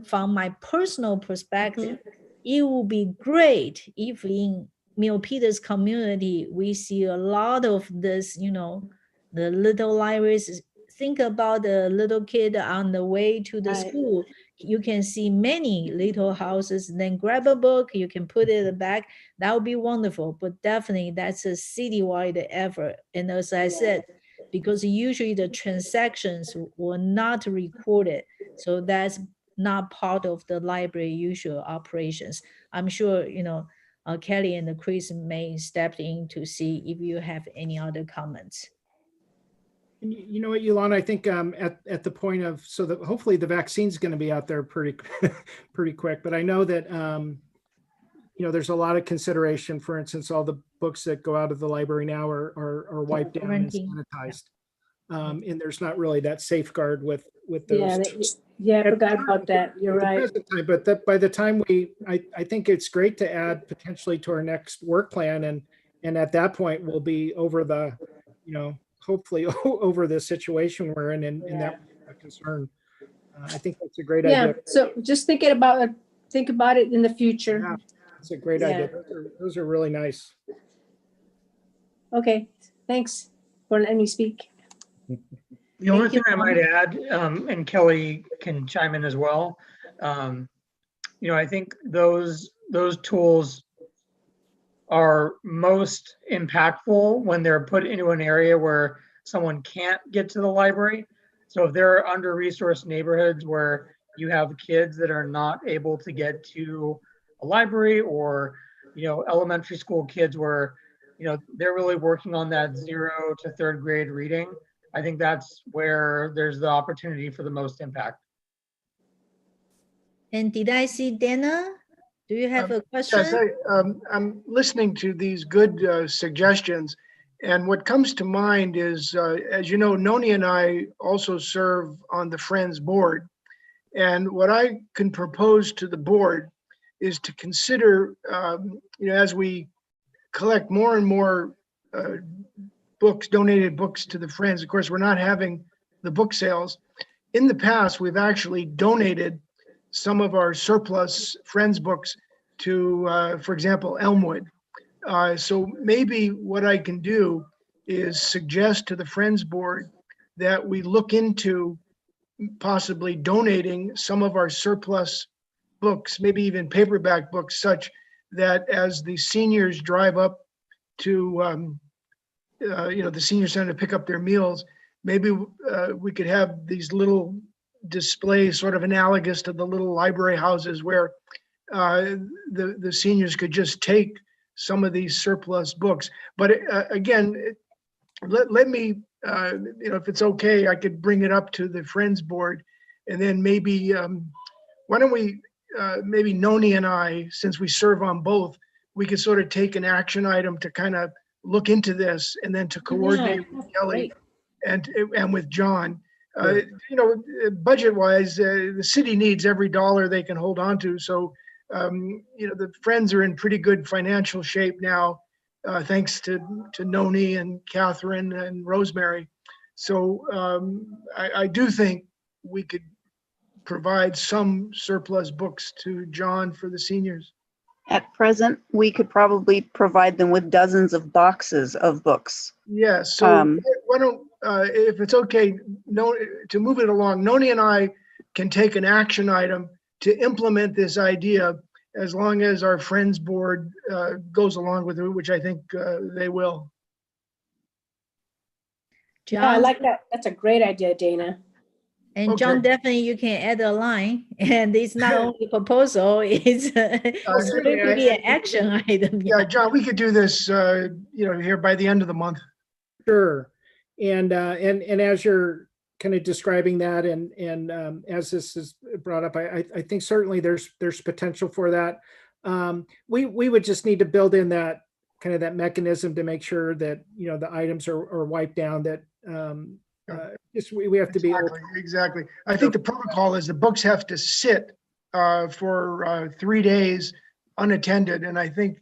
from my personal perspective, it would be great if in Milpitas community, we see a lot of this, the little libraries. Think about the little kid on the way to the school. You can see many little houses, then grab a book, you can put it in the back. That would be wonderful, but definitely that's a citywide effort. And as I said, because usually the transactions were not recorded. So that's not part of the library usual operations. I'm sure, Kelly and Chris may step in to see if you have any other comments. You know what, Yolanda, I think at the point of, so that hopefully the vaccine's going to be out there pretty quick, but I know that, there's a lot of consideration. For instance, all the books that go out of the library now are wiped down and sanitized. And there's not really that safeguard with those. Yeah, I forgot about that. You're right. But by the time I think it's great to add potentially to our next work plan. And at that point, we'll be over the, hopefully over the situation we're in, and that a concern. I think that's a great idea. So just think about it in the future. Yeah, that's a great idea. Those are really nice. Okay, thanks for letting me speak. The only thing I might add, and Kelly can chime in as well, I think those tools are most impactful when they're put into an area where someone can't get to the library. So if there are under-resourced neighborhoods where you have kids that are not able to get to a library, or elementary school kids where they're really working on that 0 to 3rd grade reading, I think that's where there's the opportunity for the most impact. And did I see Dana? Do you have a question? Yes, I'm listening to these good suggestions. And what comes to mind is, as you know, Noni and I also serve on the Friends board. And what I can propose to the board is to consider, as we collect more and more books, donated books to the Friends. Of course, we're not having the book sales. In the past, we've actually donated some of our surplus Friends books to, for example, Elmwood. So maybe what I can do is suggest to the Friends board that we look into possibly donating some of our surplus books, maybe even paperback books, such that as the seniors drive up to the senior center to pick up their meals, maybe we could have these little displays sort of analogous to the little library houses where the seniors could just take some of these surplus books. But again, let me, if it's okay, I could bring it up to the Friends board, and then maybe, why don't we, maybe Noni and I, since we serve on both, we could sort of take an action item to kind of look into this, and then to coordinate with Kelly and with John. Budget wise, the city needs every dollar they can hold on to. So, the Friends are in pretty good financial shape now, thanks to Noni and Catherine and Rosemary. So I do think we could provide some surplus books to John for the seniors. At present, we could probably provide them with dozens of boxes of books. Yeah, so why don't, if it's okay, to move it along, Noni and I can take an action item to implement this idea, as long as our Friends board goes along with it, which I think they will. Yeah, I like that. That's a great idea, Dana. And John, definitely you can add a line, and it's not only a proposal, it's going to be an action item. Yeah, John, we could do this, here by the end of the month. Sure. And as you're kind of describing that, and as this is brought up, I think certainly there's potential for that. We would just need to build in that kind of that mechanism to make sure that the items are wiped down. That we have to be exactly. I think the protocol is the books have to sit for 3 days unattended, and I think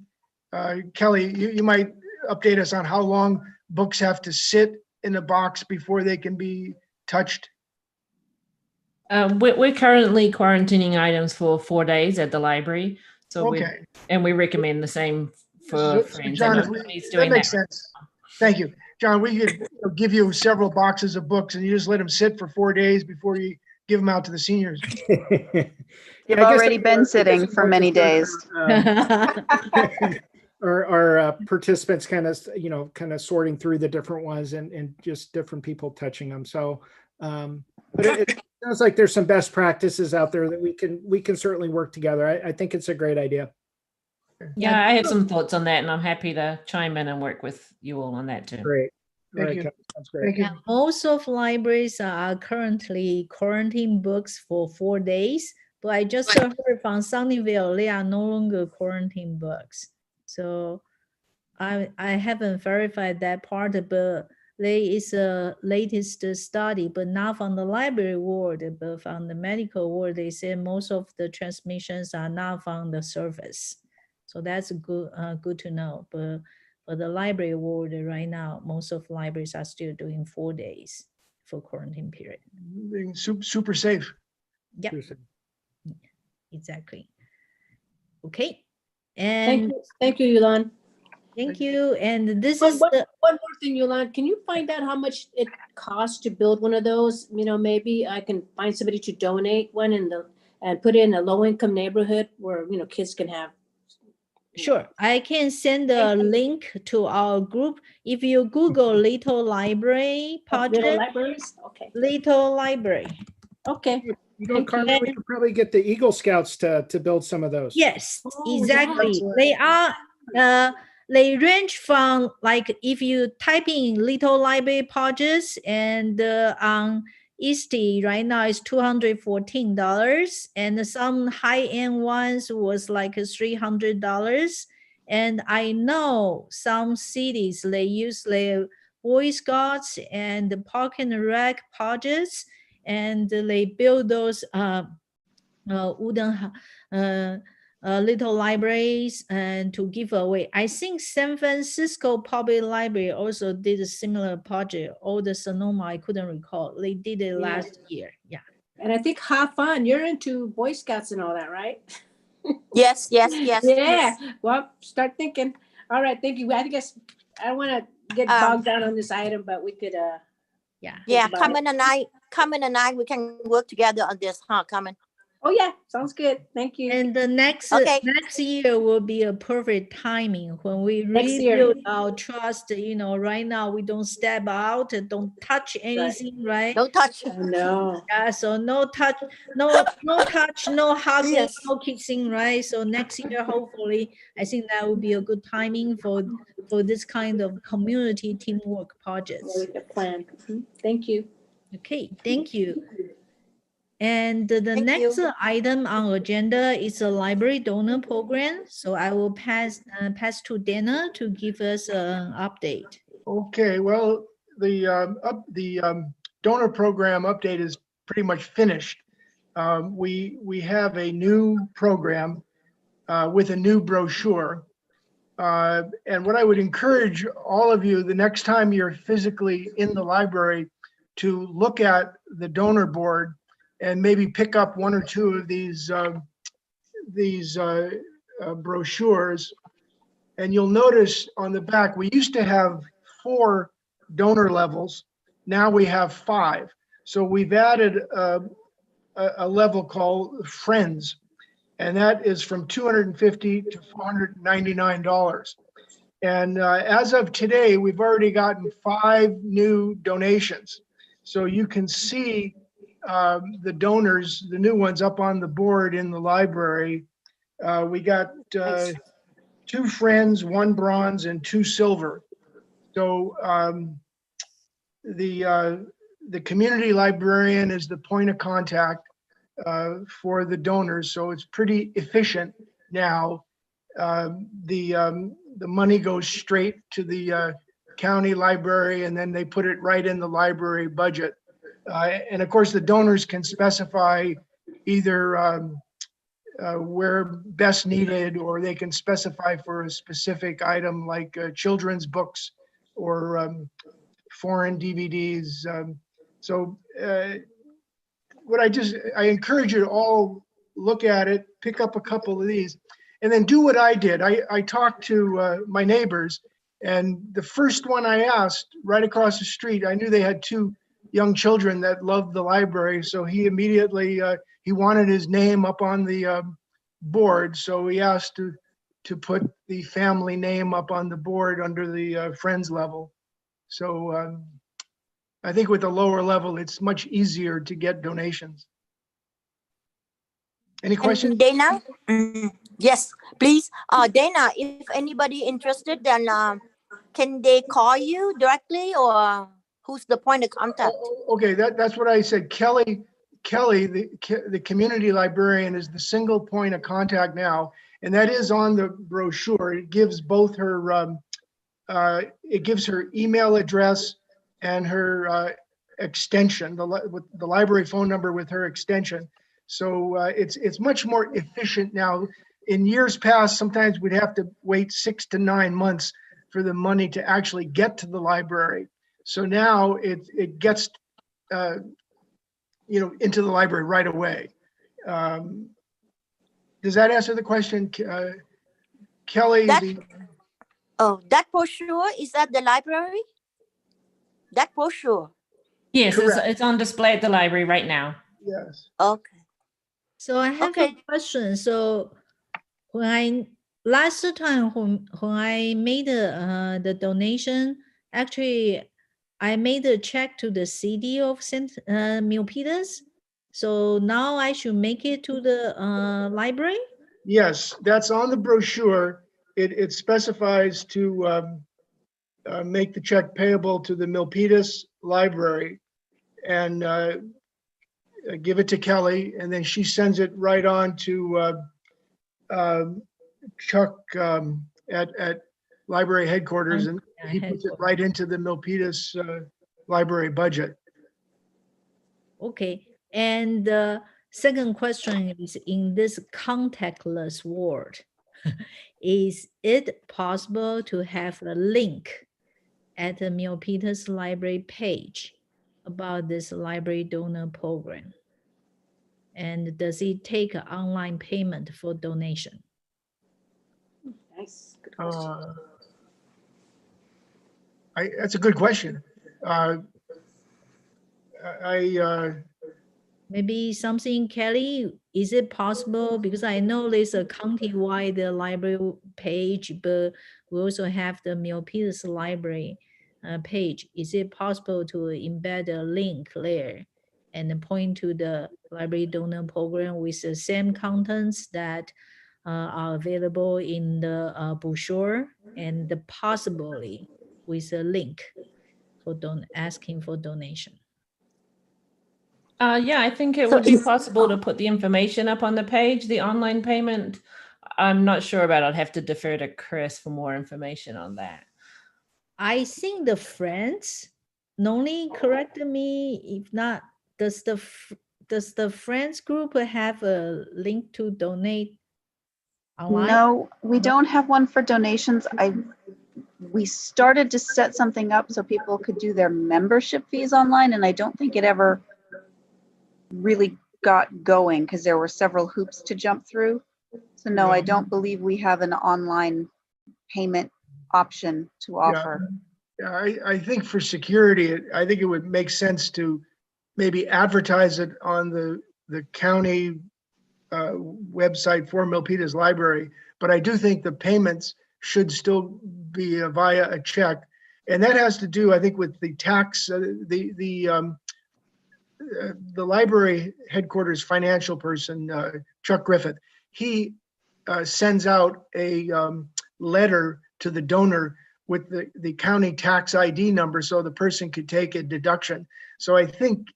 Kelly, you might update us on how long books have to sit in a box before they can be touched. We're currently quarantining items for 4 days at the library. So we recommend the same for Friends. John, that makes sense. Thank you. John, we could give you several boxes of books and you just let them sit for 4 days before you give them out to the seniors. You've already been sitting for many days. Our participants kind of sorting through the different ones and just different people touching them. So, but Sounds like there's some best practices out there that we can certainly work together. I think it's a great idea. Yeah, I have some thoughts on that, and I'm happy to chime in and work with you all on that too. Great. Thank Right, you. Kevin, that's great. Thank you. Yeah, most of libraries are currently quarantine books for 4 days, but I just heard from Sunnyvale, they are no longer quarantine books. So I haven't verified that part, but there is a latest study, but not from the library world, but from the medical world. They say most of the transmissions are not from the surface. So that's good to know. But for the library world right now, most of libraries are still doing 4 days for quarantine period. Being super safe. Yeah, exactly. Okay. Thank And you. Thank you, Yulan. thank you. And this One is the more thing, Yulan. Can you find out how much it costs to build one of those? You know, maybe I can find somebody to donate one and put it in a low-income neighborhood where, you know, kids can have. Sure, I can send a link to our group. If you Google Little Library project, Little libraries? Okay. Little Library. Okay. You know, Carmen, we could probably get the Eagle Scouts to build some of those. Yes, Oh, exactly. yeah. They range from, like, if you type in Little Library projects, and on Easty right now is $214, and some high-end ones was like $300. And I know some cities, they use their Boy Scouts and the Park and Rec projects, and they build those wooden little libraries and to give away. I think San Francisco Public Library also did a similar project. Or the Sonoma, I couldn't recall. They did it last year. Yeah. And I think have fun. You're into Boy Scouts and all that, right? Yes. Yeah. Well, start thinking. All right. Thank you. I guess I don't want to get bogged down on this item, but we could. Yeah. Carmen and I, we can work together on this, huh, Carmen? Oh yeah, sounds good. Thank you. And the next year will be a perfect timing when we Next year. rebuild our trust. You know, right now we don't step out, don't touch anything, right? Don't touch. No. Yeah, so no touch, no touch, no hugging, Yes. no kissing, right? So next year, hopefully, I think that would be a good timing for this kind of community teamwork projects. Really good plan. Thank you. Okay, thank you. And the next item on agenda is a library donor program. So I will pass to Dana to give us an update. Okay, well, the donor program update is pretty much finished. We have a new program with a new brochure. And what I would encourage all of you, the next time you're physically in the library, to look at the donor board and maybe pick up one or two of these brochures. And you'll notice on the back, we used to have 4 donor levels. Now we have 5. So we've added a level called Friends, and that is from $250 to $499. And as of today, we've already gotten 5 new donations. So you can see the donors, the new ones, up on the board in the library. We got 2 Friends, 1 bronze, and 2 silver. So the community librarian is the point of contact for the donors. So it's pretty efficient now. The money goes straight to the county library, and then they put it right in the library budget. And of course, the donors can specify either where best needed, or they can specify for a specific item like children's books or foreign DVDs. So I encourage you to all look at it, pick up a couple of these, and then do what I did. I talked to my neighbors, and the first one I asked, right across the street, I knew they had 2 young children that loved the library. So he immediately, he wanted his name up on the board. So he asked to put the family name up on the board under the Friends level. So I think with the lower level, it's much easier to get donations. Any questions? And Dana? Yes, please. Dana, if anybody interested, then can they call you directly, or who's the point of contact? Okay, that's what I said. Kelly, the community librarian, is the single point of contact now, and that is on the brochure. It gives both her, it gives her email address and her extension, the library phone number with her extension. So it's much more efficient now. In years past, sometimes we'd have to wait 6 to 9 months for the money to actually get to the library. So now it gets, into the library right away. Does that answer the question, Kelly? That brochure is at the library? That brochure? Yes, it's on display at the library right now. Yes. Okay. So I have a question. So last time when I made the donation, actually I made a check to the city of St. Milpitas. So now I should make it to the library? Yes, that's on the brochure. It specifies to make the check payable to the Milpitas Library and give it to Kelly, and then she sends it right on to Chuck at library headquarters, and he puts it right into the Milpitas library budget. Okay, and the second question is, in this contactless world, is it possible to have a link at the Milpitas library page about this library donor program? And does it take an online payment for donation? Nice. Good question. That's a good question. Maybe something, Kelly, is it possible? Because I know there's a county-wide library page, but we also have the Milpitas library page. Is it possible to embed a link there and point to the library donor program with the same contents that are available in the brochure, and possibly with a link for asking for donation? Yeah, I think it would be possible to put the information up on the page. The online payment, I'm not sure about. I'd have to defer to Chris for more information on that. I think the Friends, Noni, correct me if not, does the Friends group have a link to donate online? No, we don't have one for donations. We started to set something up so people could do their membership fees online, and I don't think it ever really got going because there were several hoops to jump through. So no, I don't believe we have an online payment option to offer. Yeah, I think for security, I think it would make sense to maybe advertise it on the county website for Milpitas Library. But I do think the payments should still be via a check. And that has to do, I think, with the tax, the library headquarters financial person, Chuck Griffith. He sends out a letter to the donor with the county tax ID number so the person could take a deduction. So I think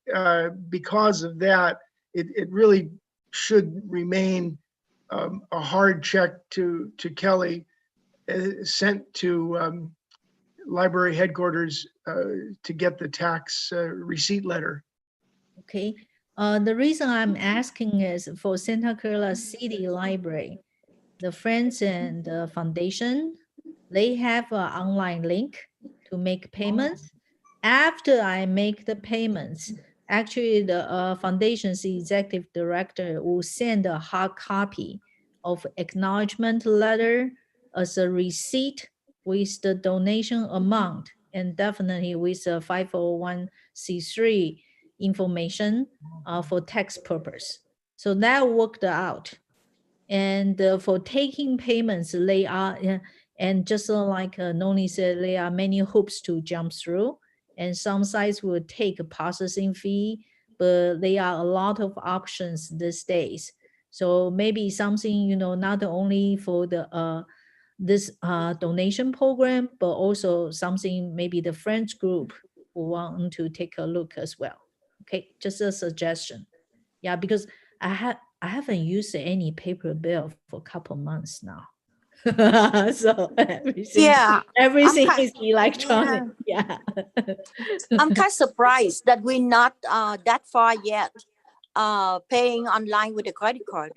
because of that, it really should remain a hard check to Kelly sent to library headquarters to get the tax receipt letter. Okay. The reason I'm asking is for Santa Clara City Library, the Friends and the Foundation, they have an online link to make payments. After I make the payments, actually the Foundation's executive director will send a hard copy of acknowledgement letter as a receipt with the donation amount, and definitely with a 501c3 information for tax purpose. So that worked out. And for taking payments, they are, and just like Noni said, there are many hoops to jump through. and some sites will take a processing fee, but there are a lot of options these days. So maybe something, not only for the this donation program, but also something maybe the friends group will want to take a look as well. Okay, just a suggestion. Yeah, because I haven't used any paper bill for a couple months now. So Yeah, everything kind- is electronic. Yeah. I'm kind of surprised that we're not that far yet paying online with a credit card.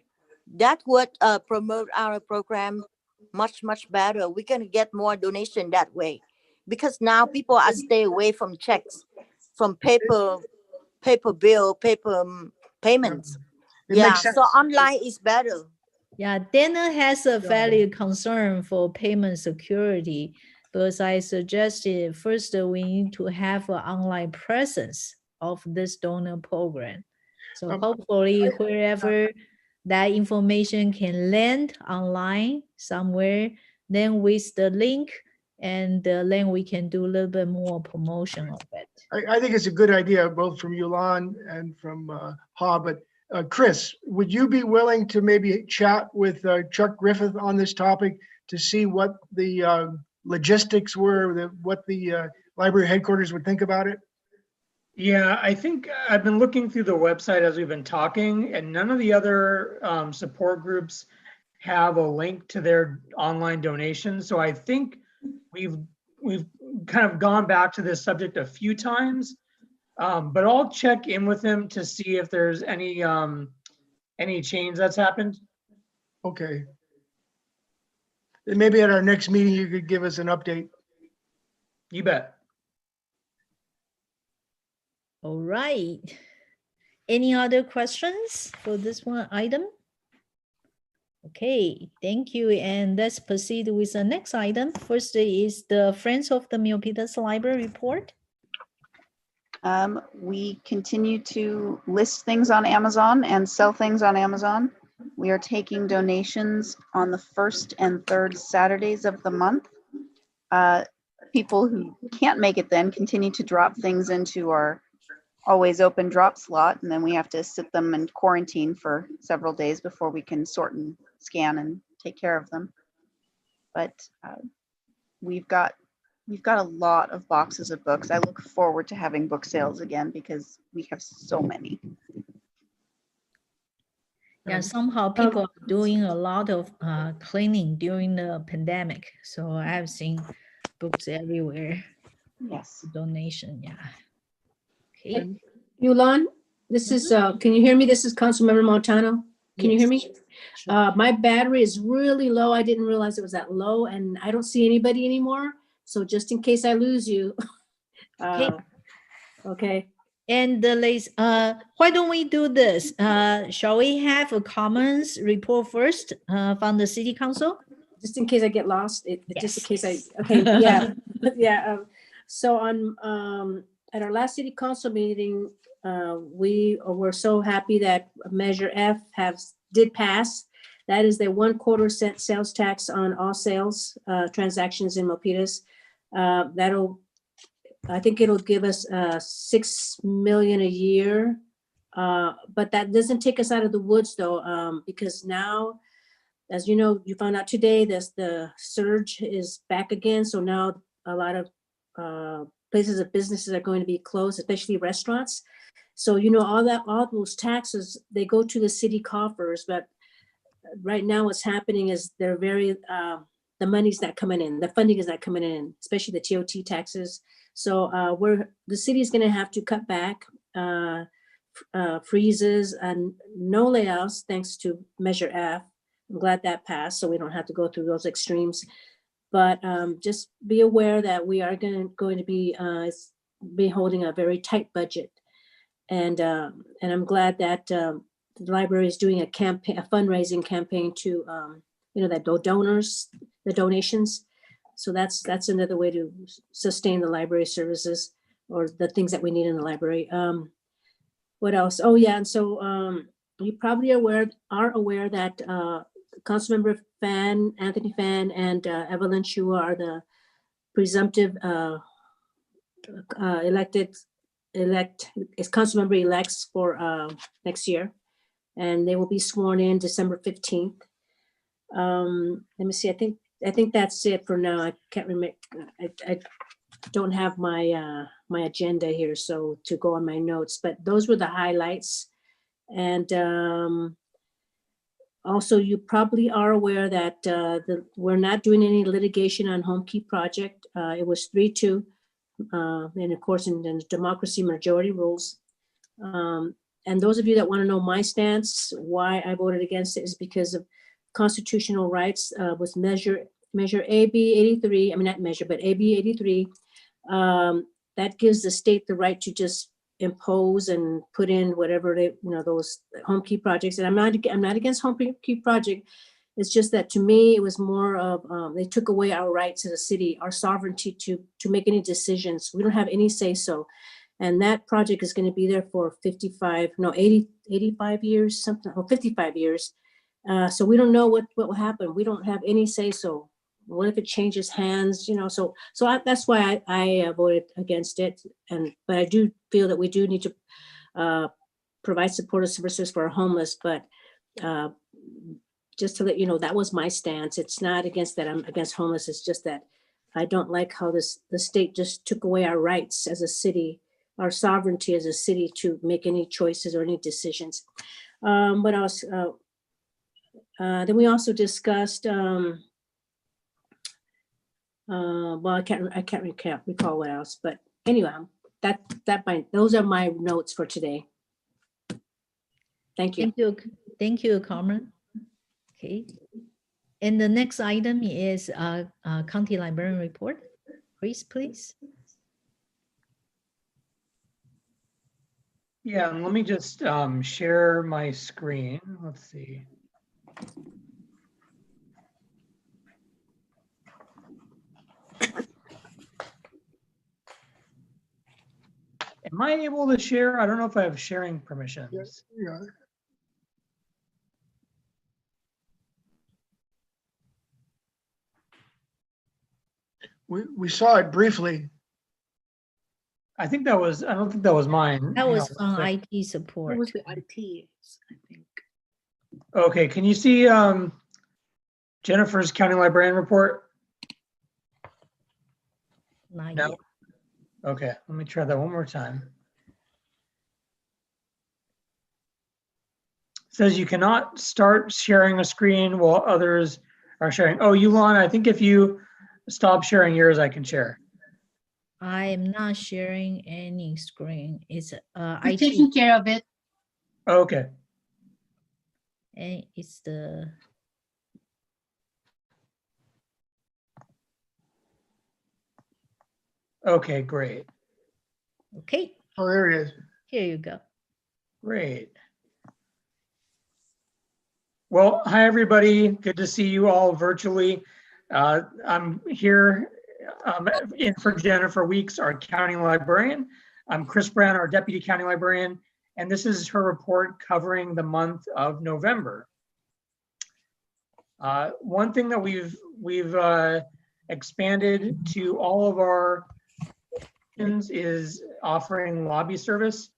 That would promote our program much better. We can get more donation that way, because now people are stay away from checks, from paper bill, paper payments. It Yeah, makes sense. so online is better. Yeah, Dana has a valid concern for payment security, but I suggested first we need to have an online presence of this donor program. So hopefully wherever that information can land online somewhere, then with the link, and then we can do a little bit more promotion of it. I think it's a good idea, both from Yulan and from Ha, but Chris, would you be willing to maybe chat with Chuck Griffith on this topic to see what the logistics were, what the library headquarters would think about it? Yeah, I think I've been looking through the website as we've been talking, and none of the other support groups have a link to their online donations. So I think we've kind of gone back to this subject a few times, but I'll check in with them to see if there's any change that's happened. Okay. And maybe at our next meeting, you could give us an update. You bet. All right. Any other questions for this one item? Okay, thank you. And let's proceed with the next item. First is the Friends of the Milpitas Library report. We continue to list things on Amazon and sell things on Amazon. We are taking donations on the first and third Saturdays of the month. People who can't make it then continue to drop things into our always open drop slot, and then we have to sit them in quarantine for several days before we can sort and scan and take care of them. But we've got a lot of boxes of books. I look forward to having book sales again because we have so many. Yeah, somehow people are doing a lot of cleaning during the pandemic. So I have seen books everywhere. Yes. Donation, yeah. Okay. Yulan, this is, can you hear me? This is Councilmember Montano. Can you hear me? My battery is really low. I didn't realize it was that low, and I don't see anybody anymore. So just in case I lose you. Okay. Okay. And why don't we do this? Shall we have a Commons report first from the City Council? Just in case I get lost, just in case Yes. okay, yeah, yeah. So on at our last City Council meeting, we were so happy that Measure F did pass. That is the 1/4 cent sales tax on all sales transactions in Milpitas. I think it'll give us $6 million a year, but that doesn't take us out of the woods though, because now, as you know, you found out today that the surge is back again. So now a lot of places of businesses are going to be closed, especially restaurants. So all those taxes, they go to the city coffers, but right now what's happening is they're the money's not coming in, the funding is not coming in, especially the TOT taxes. So the city is going to have to cut back, freezes, and no layoffs thanks to Measure F. I'm glad that passed, so we don't have to go through those extremes. But just be aware that we are going to be holding a very tight budget, and I'm glad that the library is doing a fundraising campaign to the donations. So that's another way to sustain the library services or the things that we need in the library. What else? Oh yeah, and so you probably are aware that Councilmember Anthony Fan and Evelyn Chua are the presumptive council member elects for next year, and they will be sworn in December 15th. Let me see. I think that's it for now. I can't remember. I don't have my my agenda here, so to go on my notes, but those were the highlights. And also, you probably are aware that we're not doing any litigation on Home Key project. It was 3-2, and of course, in the democracy majority rules. And those of you that want to know my stance, why I voted against it, is because of constitutional rights with measure AB 83. I mean, not measure, but AB 83. That gives the state the right to just impose and put in whatever they, those Home Key projects. And I'm not against Home Key project. It's just that to me, it was more of, they took away our rights as a city, our sovereignty to make any decisions. We don't have any say so. And that project is going to be there for 85 years, something, or 55 years. So we don't know what will happen. We don't have any say so. What if it changes hands, so that's why I voted against it. But I do feel that we do need to provide supportive services for our homeless. But just to let you know, that was my stance. It's not against that I'm against homeless. It's just that I don't like how the state just took away our rights as a city, our sovereignty as a city to make any choices or any decisions. What else? Then we also discussed, well, I can't recall what else, but anyway, those are my notes for today. Thank you. Thank you, Carmen. Okay. And the next item is county librarian report. Chris, please. Yeah, and let me just share my screen. Let's see. Am I able to share? I don't know if I have sharing permissions. Yes, yeah. We saw it briefly. I don't think that was mine. That Hang was on on one sec. IT support. That was the IT, I think. Okay, can you see Jennifer's county librarian report? Not No. yet. Okay, let me try that one more time. It says you cannot start sharing a screen while others are sharing. Oh, Yulan, I think if you stop sharing yours, I can share. I am not sharing any screen. It's We're IT. taking care of it. Okay. And it's the Okay, great. okay. Oh, there it is. Here you go. Great. Well, hi, everybody. Good to see you all virtually. I'm here in for Jennifer Weeks, our county librarian. I'm Chris Brown, our deputy county librarian, and this is her report covering the month of November. One thing that we've expanded to all of our is offering lobby service.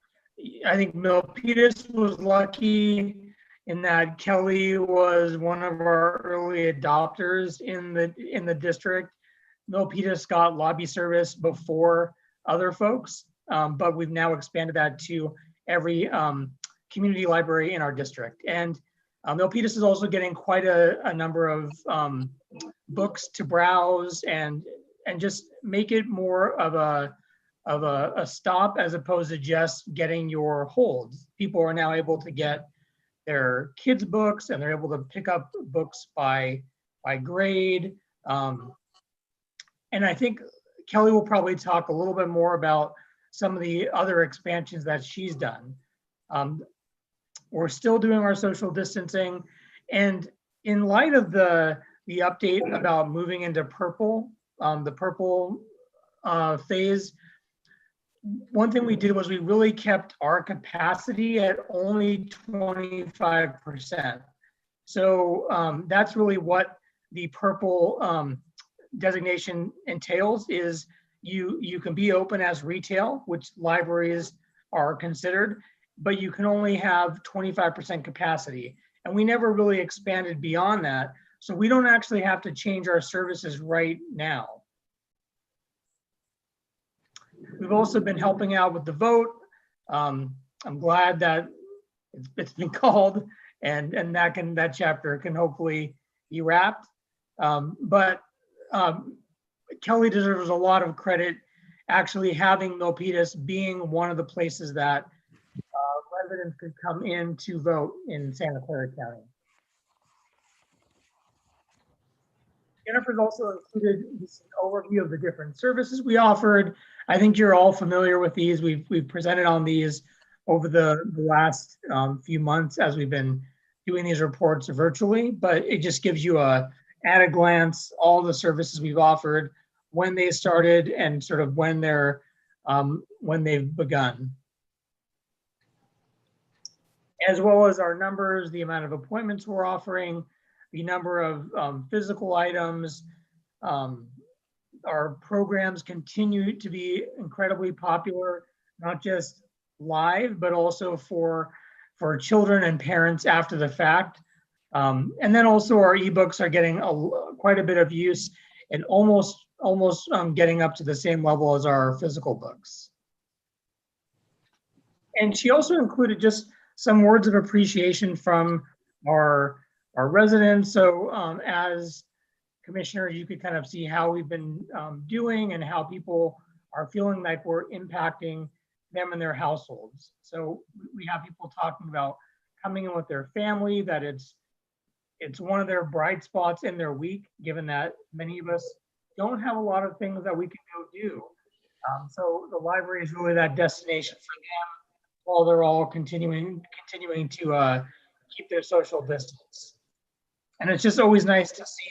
I think Milpitas was lucky in that Kelly was one of our early adopters in the district. Milpitas got lobby service before other folks, but we've now expanded that to every community library in our district. And Milpitas is also getting quite a number of books to browse and just make it more of a stop as opposed to just getting your holds. People are now able to get their kids' books and they're able to pick up books by grade. And I think Kelly will probably talk a little bit more about some of the other expansions that she's done. We're still doing our social distancing. And in light of the update about moving into purple, the purple phase, one thing we did was we really kept our capacity at only 25%. So that's really what the purple designation entails, is you can be open as retail, which libraries are considered, but you can only have 25% capacity. And we never really expanded beyond that. So we don't actually have to change our services right now. We've also been helping out with the vote. I'm glad that it's been called and that chapter can hopefully be wrapped. But Kelly deserves a lot of credit actually having Milpitas being one of the places that residents could come in to vote in Santa Clara County. Jennifer's also included this overview of the different services we offered. I think you're all familiar with these. We've presented on these over the last few months as we've been doing these reports virtually, but it just gives you at a glance all the services we've offered, when they started, and sort of when they've begun, as well as our numbers, the amount of appointments we're offering, the number of physical items. Our programs continue to be incredibly popular, not just live, but also for children and parents after the fact. And then also our ebooks are getting quite a bit of use and almost getting up to the same level as our physical books. And she also included just some words of appreciation from our residents. So as commissioners, you could kind of see how we've been doing and how people are feeling like we're impacting them and their households. So we have people talking about coming in with their family, that it's one of their bright spots in their week, given that many of us don't have a lot of things that we can go do. So the library is really that destination for them while they're all continuing to keep their social distance. And it's just always nice to see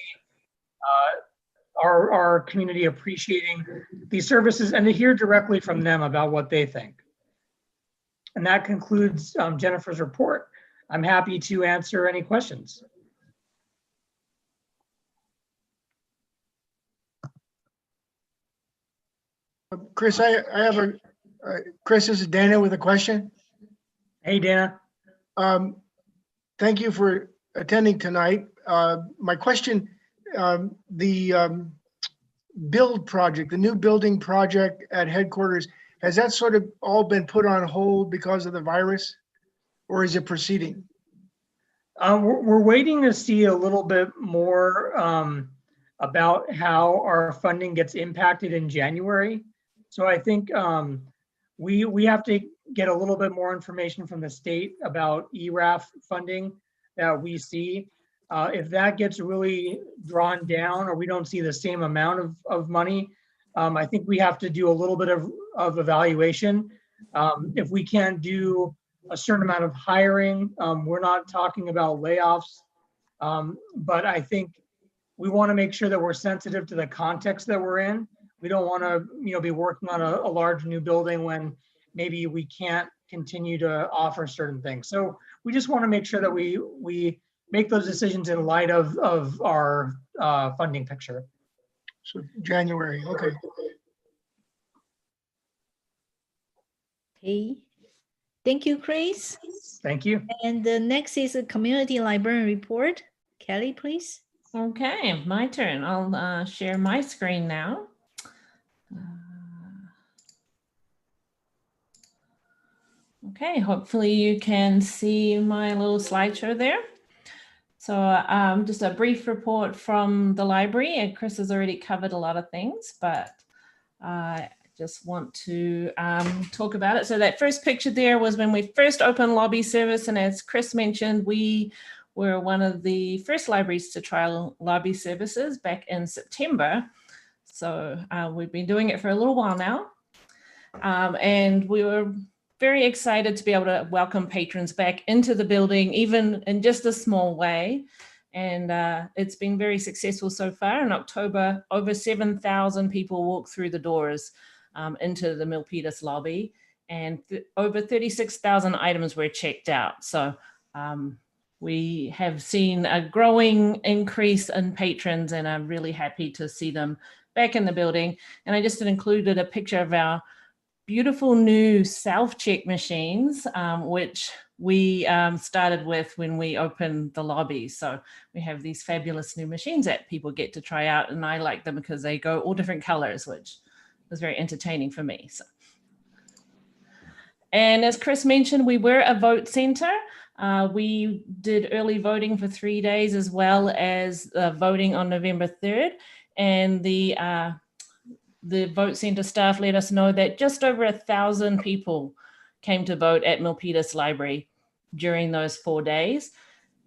our community appreciating these services and to hear directly from them about what they think. And that concludes Jennifer's report. I'm happy to answer any questions. Chris, Chris, this is Dana with a question. Hey, Dana. Thank you for attending tonight. My question, the build project, the new building project at headquarters, has that sort of all been put on hold because of the virus, or is it proceeding? We're waiting to see a little bit more about how our funding gets impacted in January. So I think we have to get a little bit more information from the state about ERAF funding that we see. If that gets really drawn down or we don't see the same amount of money, I think we have to do a little bit of evaluation. If we can't do a certain amount of hiring, we're not talking about layoffs, but I think we want to make sure that we're sensitive to the context that we're in. We don't want to, be working on a large new building when maybe we can't continue to offer certain things. So we just want to make sure that we make those decisions in light of our funding picture. So January, okay. Okay. Thank you, Chris. Thank you. And the next is a community librarian report. Kelly, please. Okay, my turn. I'll share my screen now. Okay, hopefully you can see my little slideshow there. So just a brief report from the library, and Chris has already covered a lot of things, but I just want to talk about it. So that first picture there was when we first opened lobby service, and as Chris mentioned, we were one of the first libraries to trial lobby services back in September. So we've been doing it for a little while now, and we were very excited to be able to welcome patrons back into the building, even in just a small way. And it's been very successful so far. In October, over 7,000 people walked through the doors into the Milpitas lobby, and over 36,000 items were checked out. So we have seen a growing increase in patrons, and I'm really happy to see them back in the building. And I just included a picture of our beautiful new self-check machines, which we started with when we opened the lobby. So we have these fabulous new machines that people get to try out, and I like them because they go all different colors, which was very entertaining for me. So. And as Chris mentioned, we were a vote center. We did early voting for 3 days, as well as voting on November 3rd. And the vote center staff let us know that just over 1,000 people came to vote at Milpitas Library during those 4 days.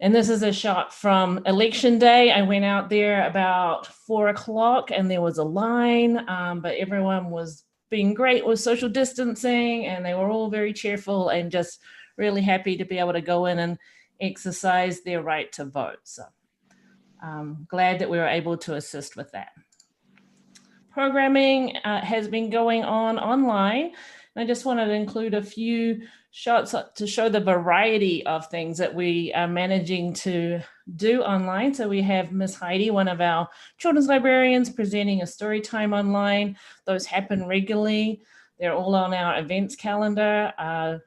And this is a shot from election day. I went out there about 4 o'clock and there was a line, but everyone was being great with social distancing, and they were all very cheerful and just really happy to be able to go in and exercise their right to vote. So I'm glad that we were able to assist with that. Programming has been going on online. And I just wanted to include a few shots to show the variety of things that we are managing to do online. So we have Miss Heidi, one of our children's librarians, presenting a story time online. Those happen regularly. They're all on our events calendar.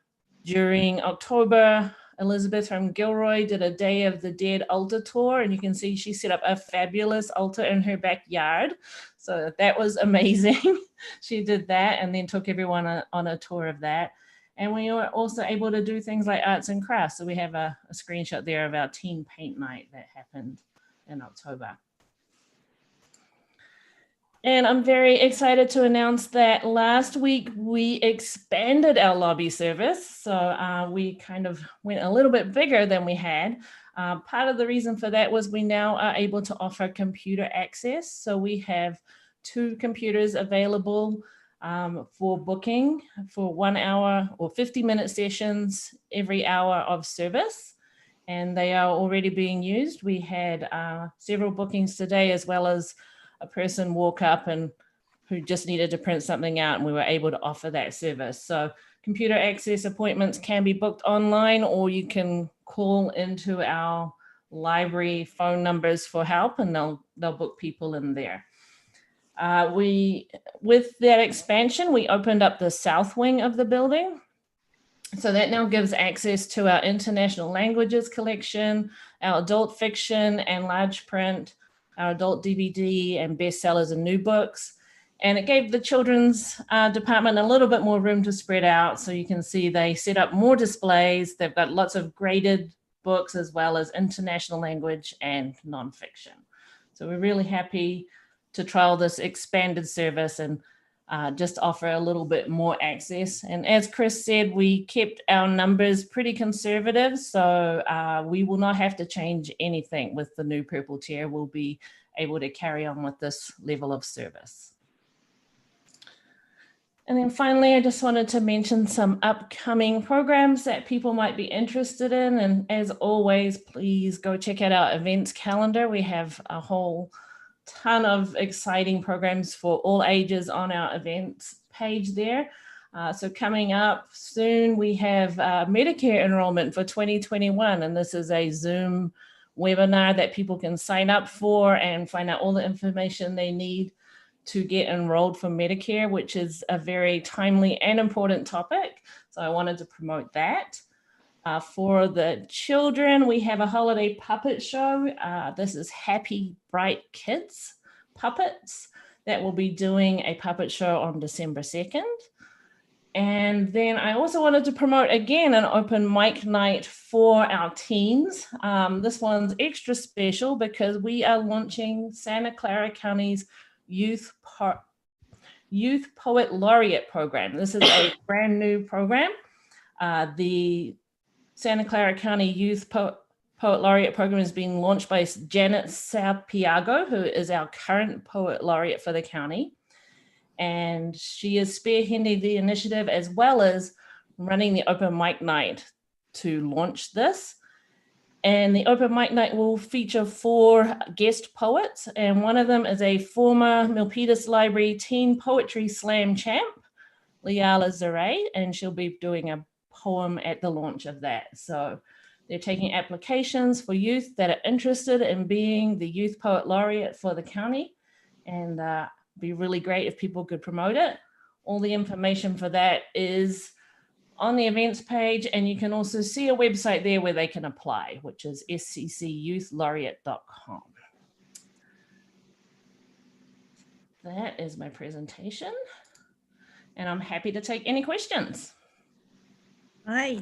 During October, Elizabeth from Gilroy did a Day of the Dead altar tour, and you can see she set up a fabulous altar in her backyard. So that was amazing. She did that and then took everyone on a tour of that. And we were also able to do things like arts and crafts. So we have a screenshot there of our teen paint night that happened in October. And I'm very excited to announce that last week we expanded our lobby service. So we kind of went a little bit bigger than we had. Part of the reason for that was we now are able to offer computer access. So we have 2 computers available for booking for 1 hour or 50-minute sessions every hour of service. And they are already being used. We had several bookings today, as well as a person walk up and who just needed to print something out, and we were able to offer that service. So computer access appointments can be booked online, or you can call into our library phone numbers for help, and they'll book people in there. With that expansion, we opened up the south wing of the building. So that now gives access to our international languages collection, our adult fiction and large print, our adult DVD and bestsellers and new books. And it gave the children's department a little bit more room to spread out. So you can see they set up more displays. They've got lots of graded books, as well as international language and nonfiction. So we're really happy to trial this expanded service and just offer a little bit more access. And as Chris said, we kept our numbers pretty conservative, so we will not have to change anything with the new purple tier. We'll be able to carry on with this level of service. And then finally, I just wanted to mention some upcoming programs that people might be interested in. And as always, please go check out our events calendar. We have a whole ton of exciting programs for all ages on our events page there. So coming up soon, we have Medicare enrollment for 2021. And this is a Zoom webinar that people can sign up for and find out all the information they need to get enrolled for Medicare, which is a very timely and important topic. So I wanted to promote that. For the children, we have a holiday puppet show. This is Happy Bright Kids Puppets that will be doing a puppet show on December 2nd. And then I also wanted to promote again an open mic night for our teens. This one's extra special because we are launching Santa Clara County's Youth Poet Laureate program. This is a brand new program. The Santa Clara County Youth Poet Laureate program is being launched by Janet Salpiago, who is our current Poet Laureate for the county. And she is spearheading the initiative, as well as running the open mic night to launch this. And the open mic night will feature 4 guest poets, and one of them is a former Milpitas Library Teen Poetry Slam champ, Liala Zaray, and she'll be doing a poem at the launch of that. So they're taking applications for youth that are interested in being the Youth Poet Laureate for the county. And be really great if people could promote it. All the information for that is on the events page, and you can also see a website there where they can apply, which is sccyouth.laureate.com. That is my presentation, and I'm happy to take any questions. Hi.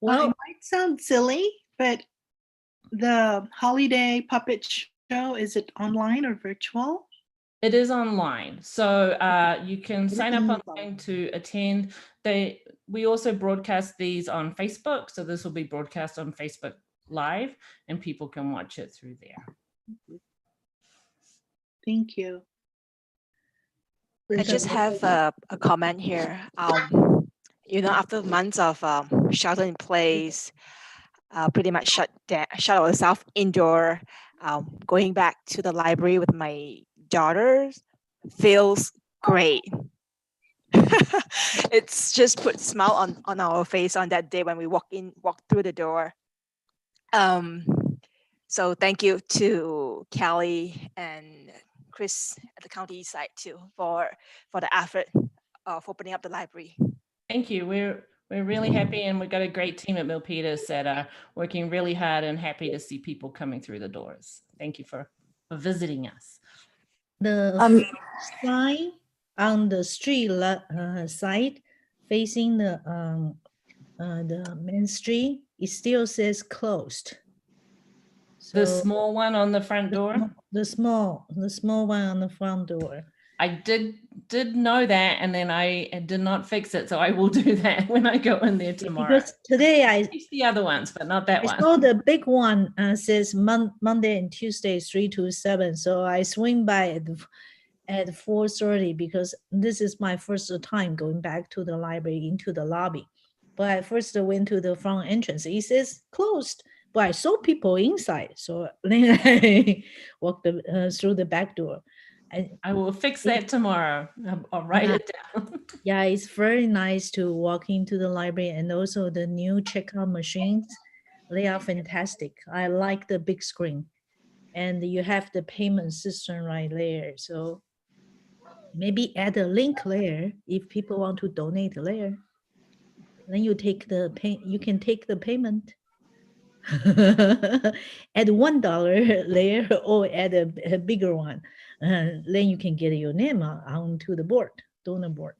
Well, Well, it might sound silly, but the holiday puppet show, is it online or virtual? It is online, so you can sign up online to attend. We also broadcast these on Facebook, so this will be broadcast on Facebook Live, and people can watch it through there. Thank you. I just have a comment here. After months of shelter in place, pretty much shut ourselves indoor, going back to the library with my daughters feels great. It's just put a smile on our face on that day when we walk through the door. So thank you to Kelly and Chris at the county side too for the effort of opening up the library. Thank you. We're really happy, and we've got a great team at Milpitas that are working really hard, and happy to see people coming through the doors. Thank you for visiting us. the sign on the street side facing the main street, it still says closed. The So small one on the front door? the small one on the front door. I did know that, and then I did not fix it, so I will do that when I go in there tomorrow. Because today I fixed the other ones, but not that one. saw the big one says Monday and Tuesday 3 to 7. So I swing by at 4:30 because this is my first time going back to the library into the lobby. But I first went to the front entrance. It says closed, but I saw people inside. So then I walked through the back door. I will fix that tomorrow. I'll write it down. Yeah, it's very nice to walk into the library, and also the new checkout machines. They are fantastic. I like the big screen, and you have the payment system right there. So maybe add a link there if people want to donate there. Then you take the you can take the payment. Add $1 there or add a bigger one. Then you can get your name onto the board, donor board.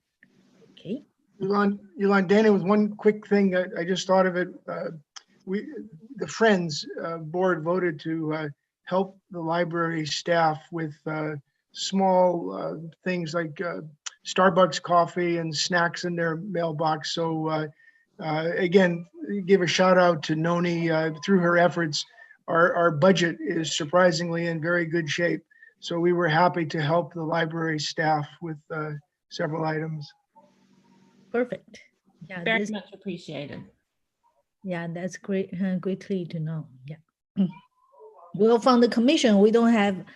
Okay. Yolanda, Dana, with one quick thing, I just thought of it. The Friends board voted to help the library staff with small things like Starbucks coffee and snacks in their mailbox. So again, give a shout out to Noni. Through her efforts, our budget is surprisingly in very good shape. So we were happy to help the library staff with several items. Perfect. Yeah, Very much appreciated. Yeah, that's great. Greatly to know. Yeah. Well, from the commission, we don't have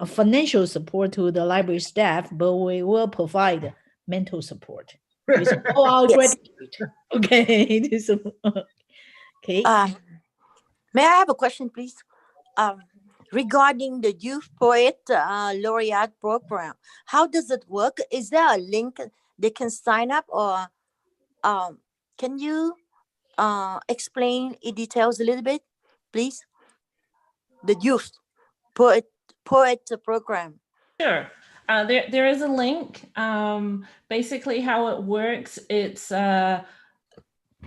financial support to the library staff, but we will provide mental support. With all our gratitude. Okay. Okay. May I have a question, please? Regarding the Youth Poet Laureate program, how does it work? Is there a link they can sign up, or can you explain in details a little bit, please? The Youth Poet program. Sure. There is a link. Basically how it works, it's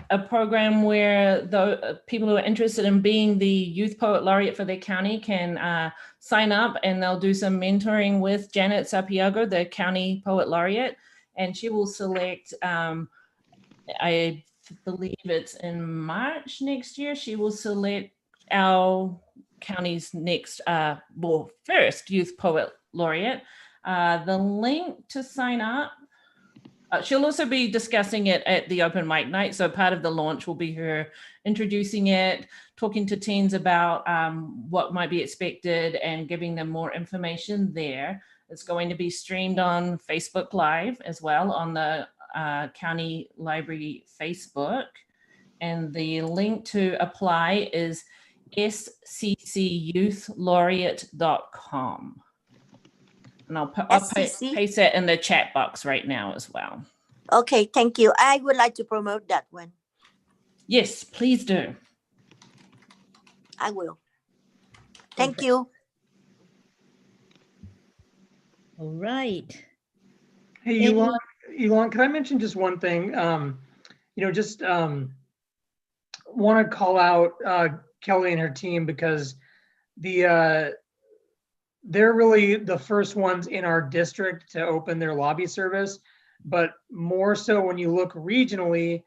a program where the people who are interested in being the Youth Poet Laureate for their county can sign up, and they'll do some mentoring with Janet Sapiago, the County Poet Laureate, and she will select, I believe it's in March next year, she will select our county's next, first Youth Poet Laureate. The link to sign up, she'll also be discussing it at the open mic night. So part of the launch will be her introducing it, talking to teens about what might be expected and giving them more information there. It's going to be streamed on Facebook Live as well on the County Library Facebook. And the link to apply is sccyouth.laureate.com. And I'll SCC? paste that in the chat box right now as well. Okay, thank you. I would like to promote that one. Yes, please do. I will. Thank Perfect. you. All right. Hey, Elon, can I mention just one thing? Just want to call out Kelly and her team because they're really the first ones in our district to open their lobby service, but more so when you look regionally,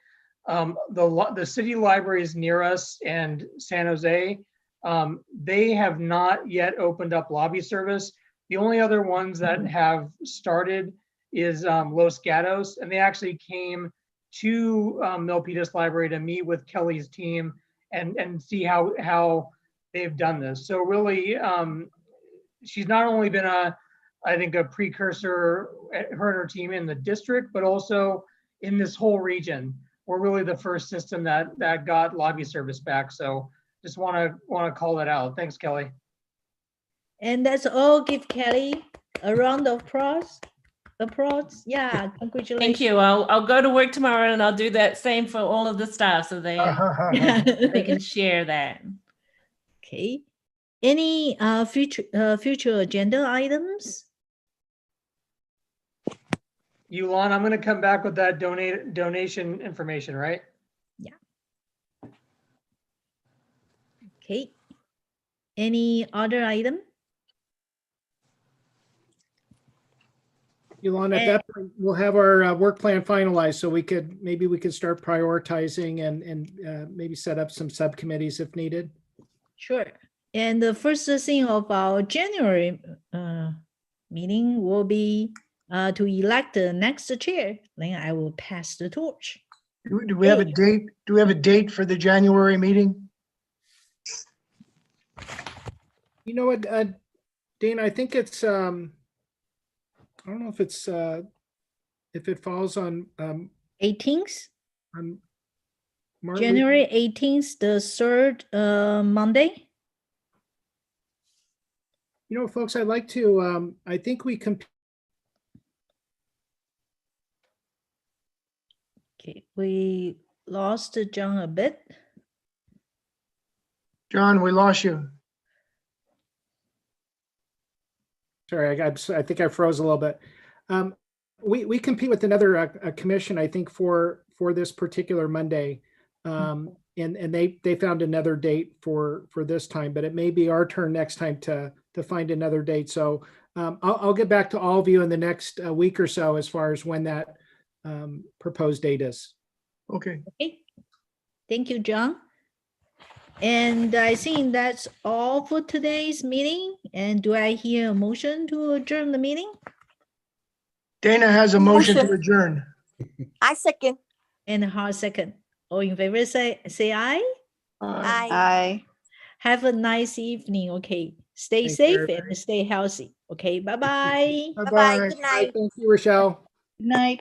the city libraries near us and San Jose, they have not yet opened up lobby service. The only other ones that have started is Los Gatos, and they actually came to Milpitas Library to meet with Kelly's team and see how they've done this. So really, she's not only been I think a precursor, her and her team in the district, but also in this whole region. We're really the first system that got lobby service back. So just want to call that out. Thanks, Kelly. And that's all. Give Kelly a round of applause. Yeah, congratulations. Thank you. I'll go to work tomorrow and I'll do that same for all of the staff so they can share that. Okay. Any future agenda items? Yulon, I'm going to come back with that donation information, right? Yeah. Okay. Any other item? Yolanda, at that point, we'll have our work plan finalized, so we could start prioritizing and maybe set up some subcommittees if needed. Sure. And the first thing of our January meeting will be to elect the next chair. Then I will pass the torch. Do we have a date? Do we have a date for the January meeting? You know what, Dana, I think it's I don't know if it's if it falls on 18th? on January 18th, the third Monday. You know, folks, I'd like to, I think we can. Okay, we lost John a bit. John, we lost you. Sorry, I think I froze a little bit. We compete with another a commission, I think, for this particular Monday. And they found another date for this time, but it may be our turn next time to find another date. So I'll get back to all of you in the next week or so as far as when that proposed date is. Okay. Okay. Thank you, John. And I think that's all for today's meeting. And do I hear a motion to adjourn the meeting? Dana has a motion to adjourn. I second. And a hard second. All in favor, say aye. Aye. Aye. Have a nice evening. Okay. Stay Thank safe you, and stay healthy. Okay. Bye-bye. Bye-bye. Good night. Thank you, Rochelle. Good night.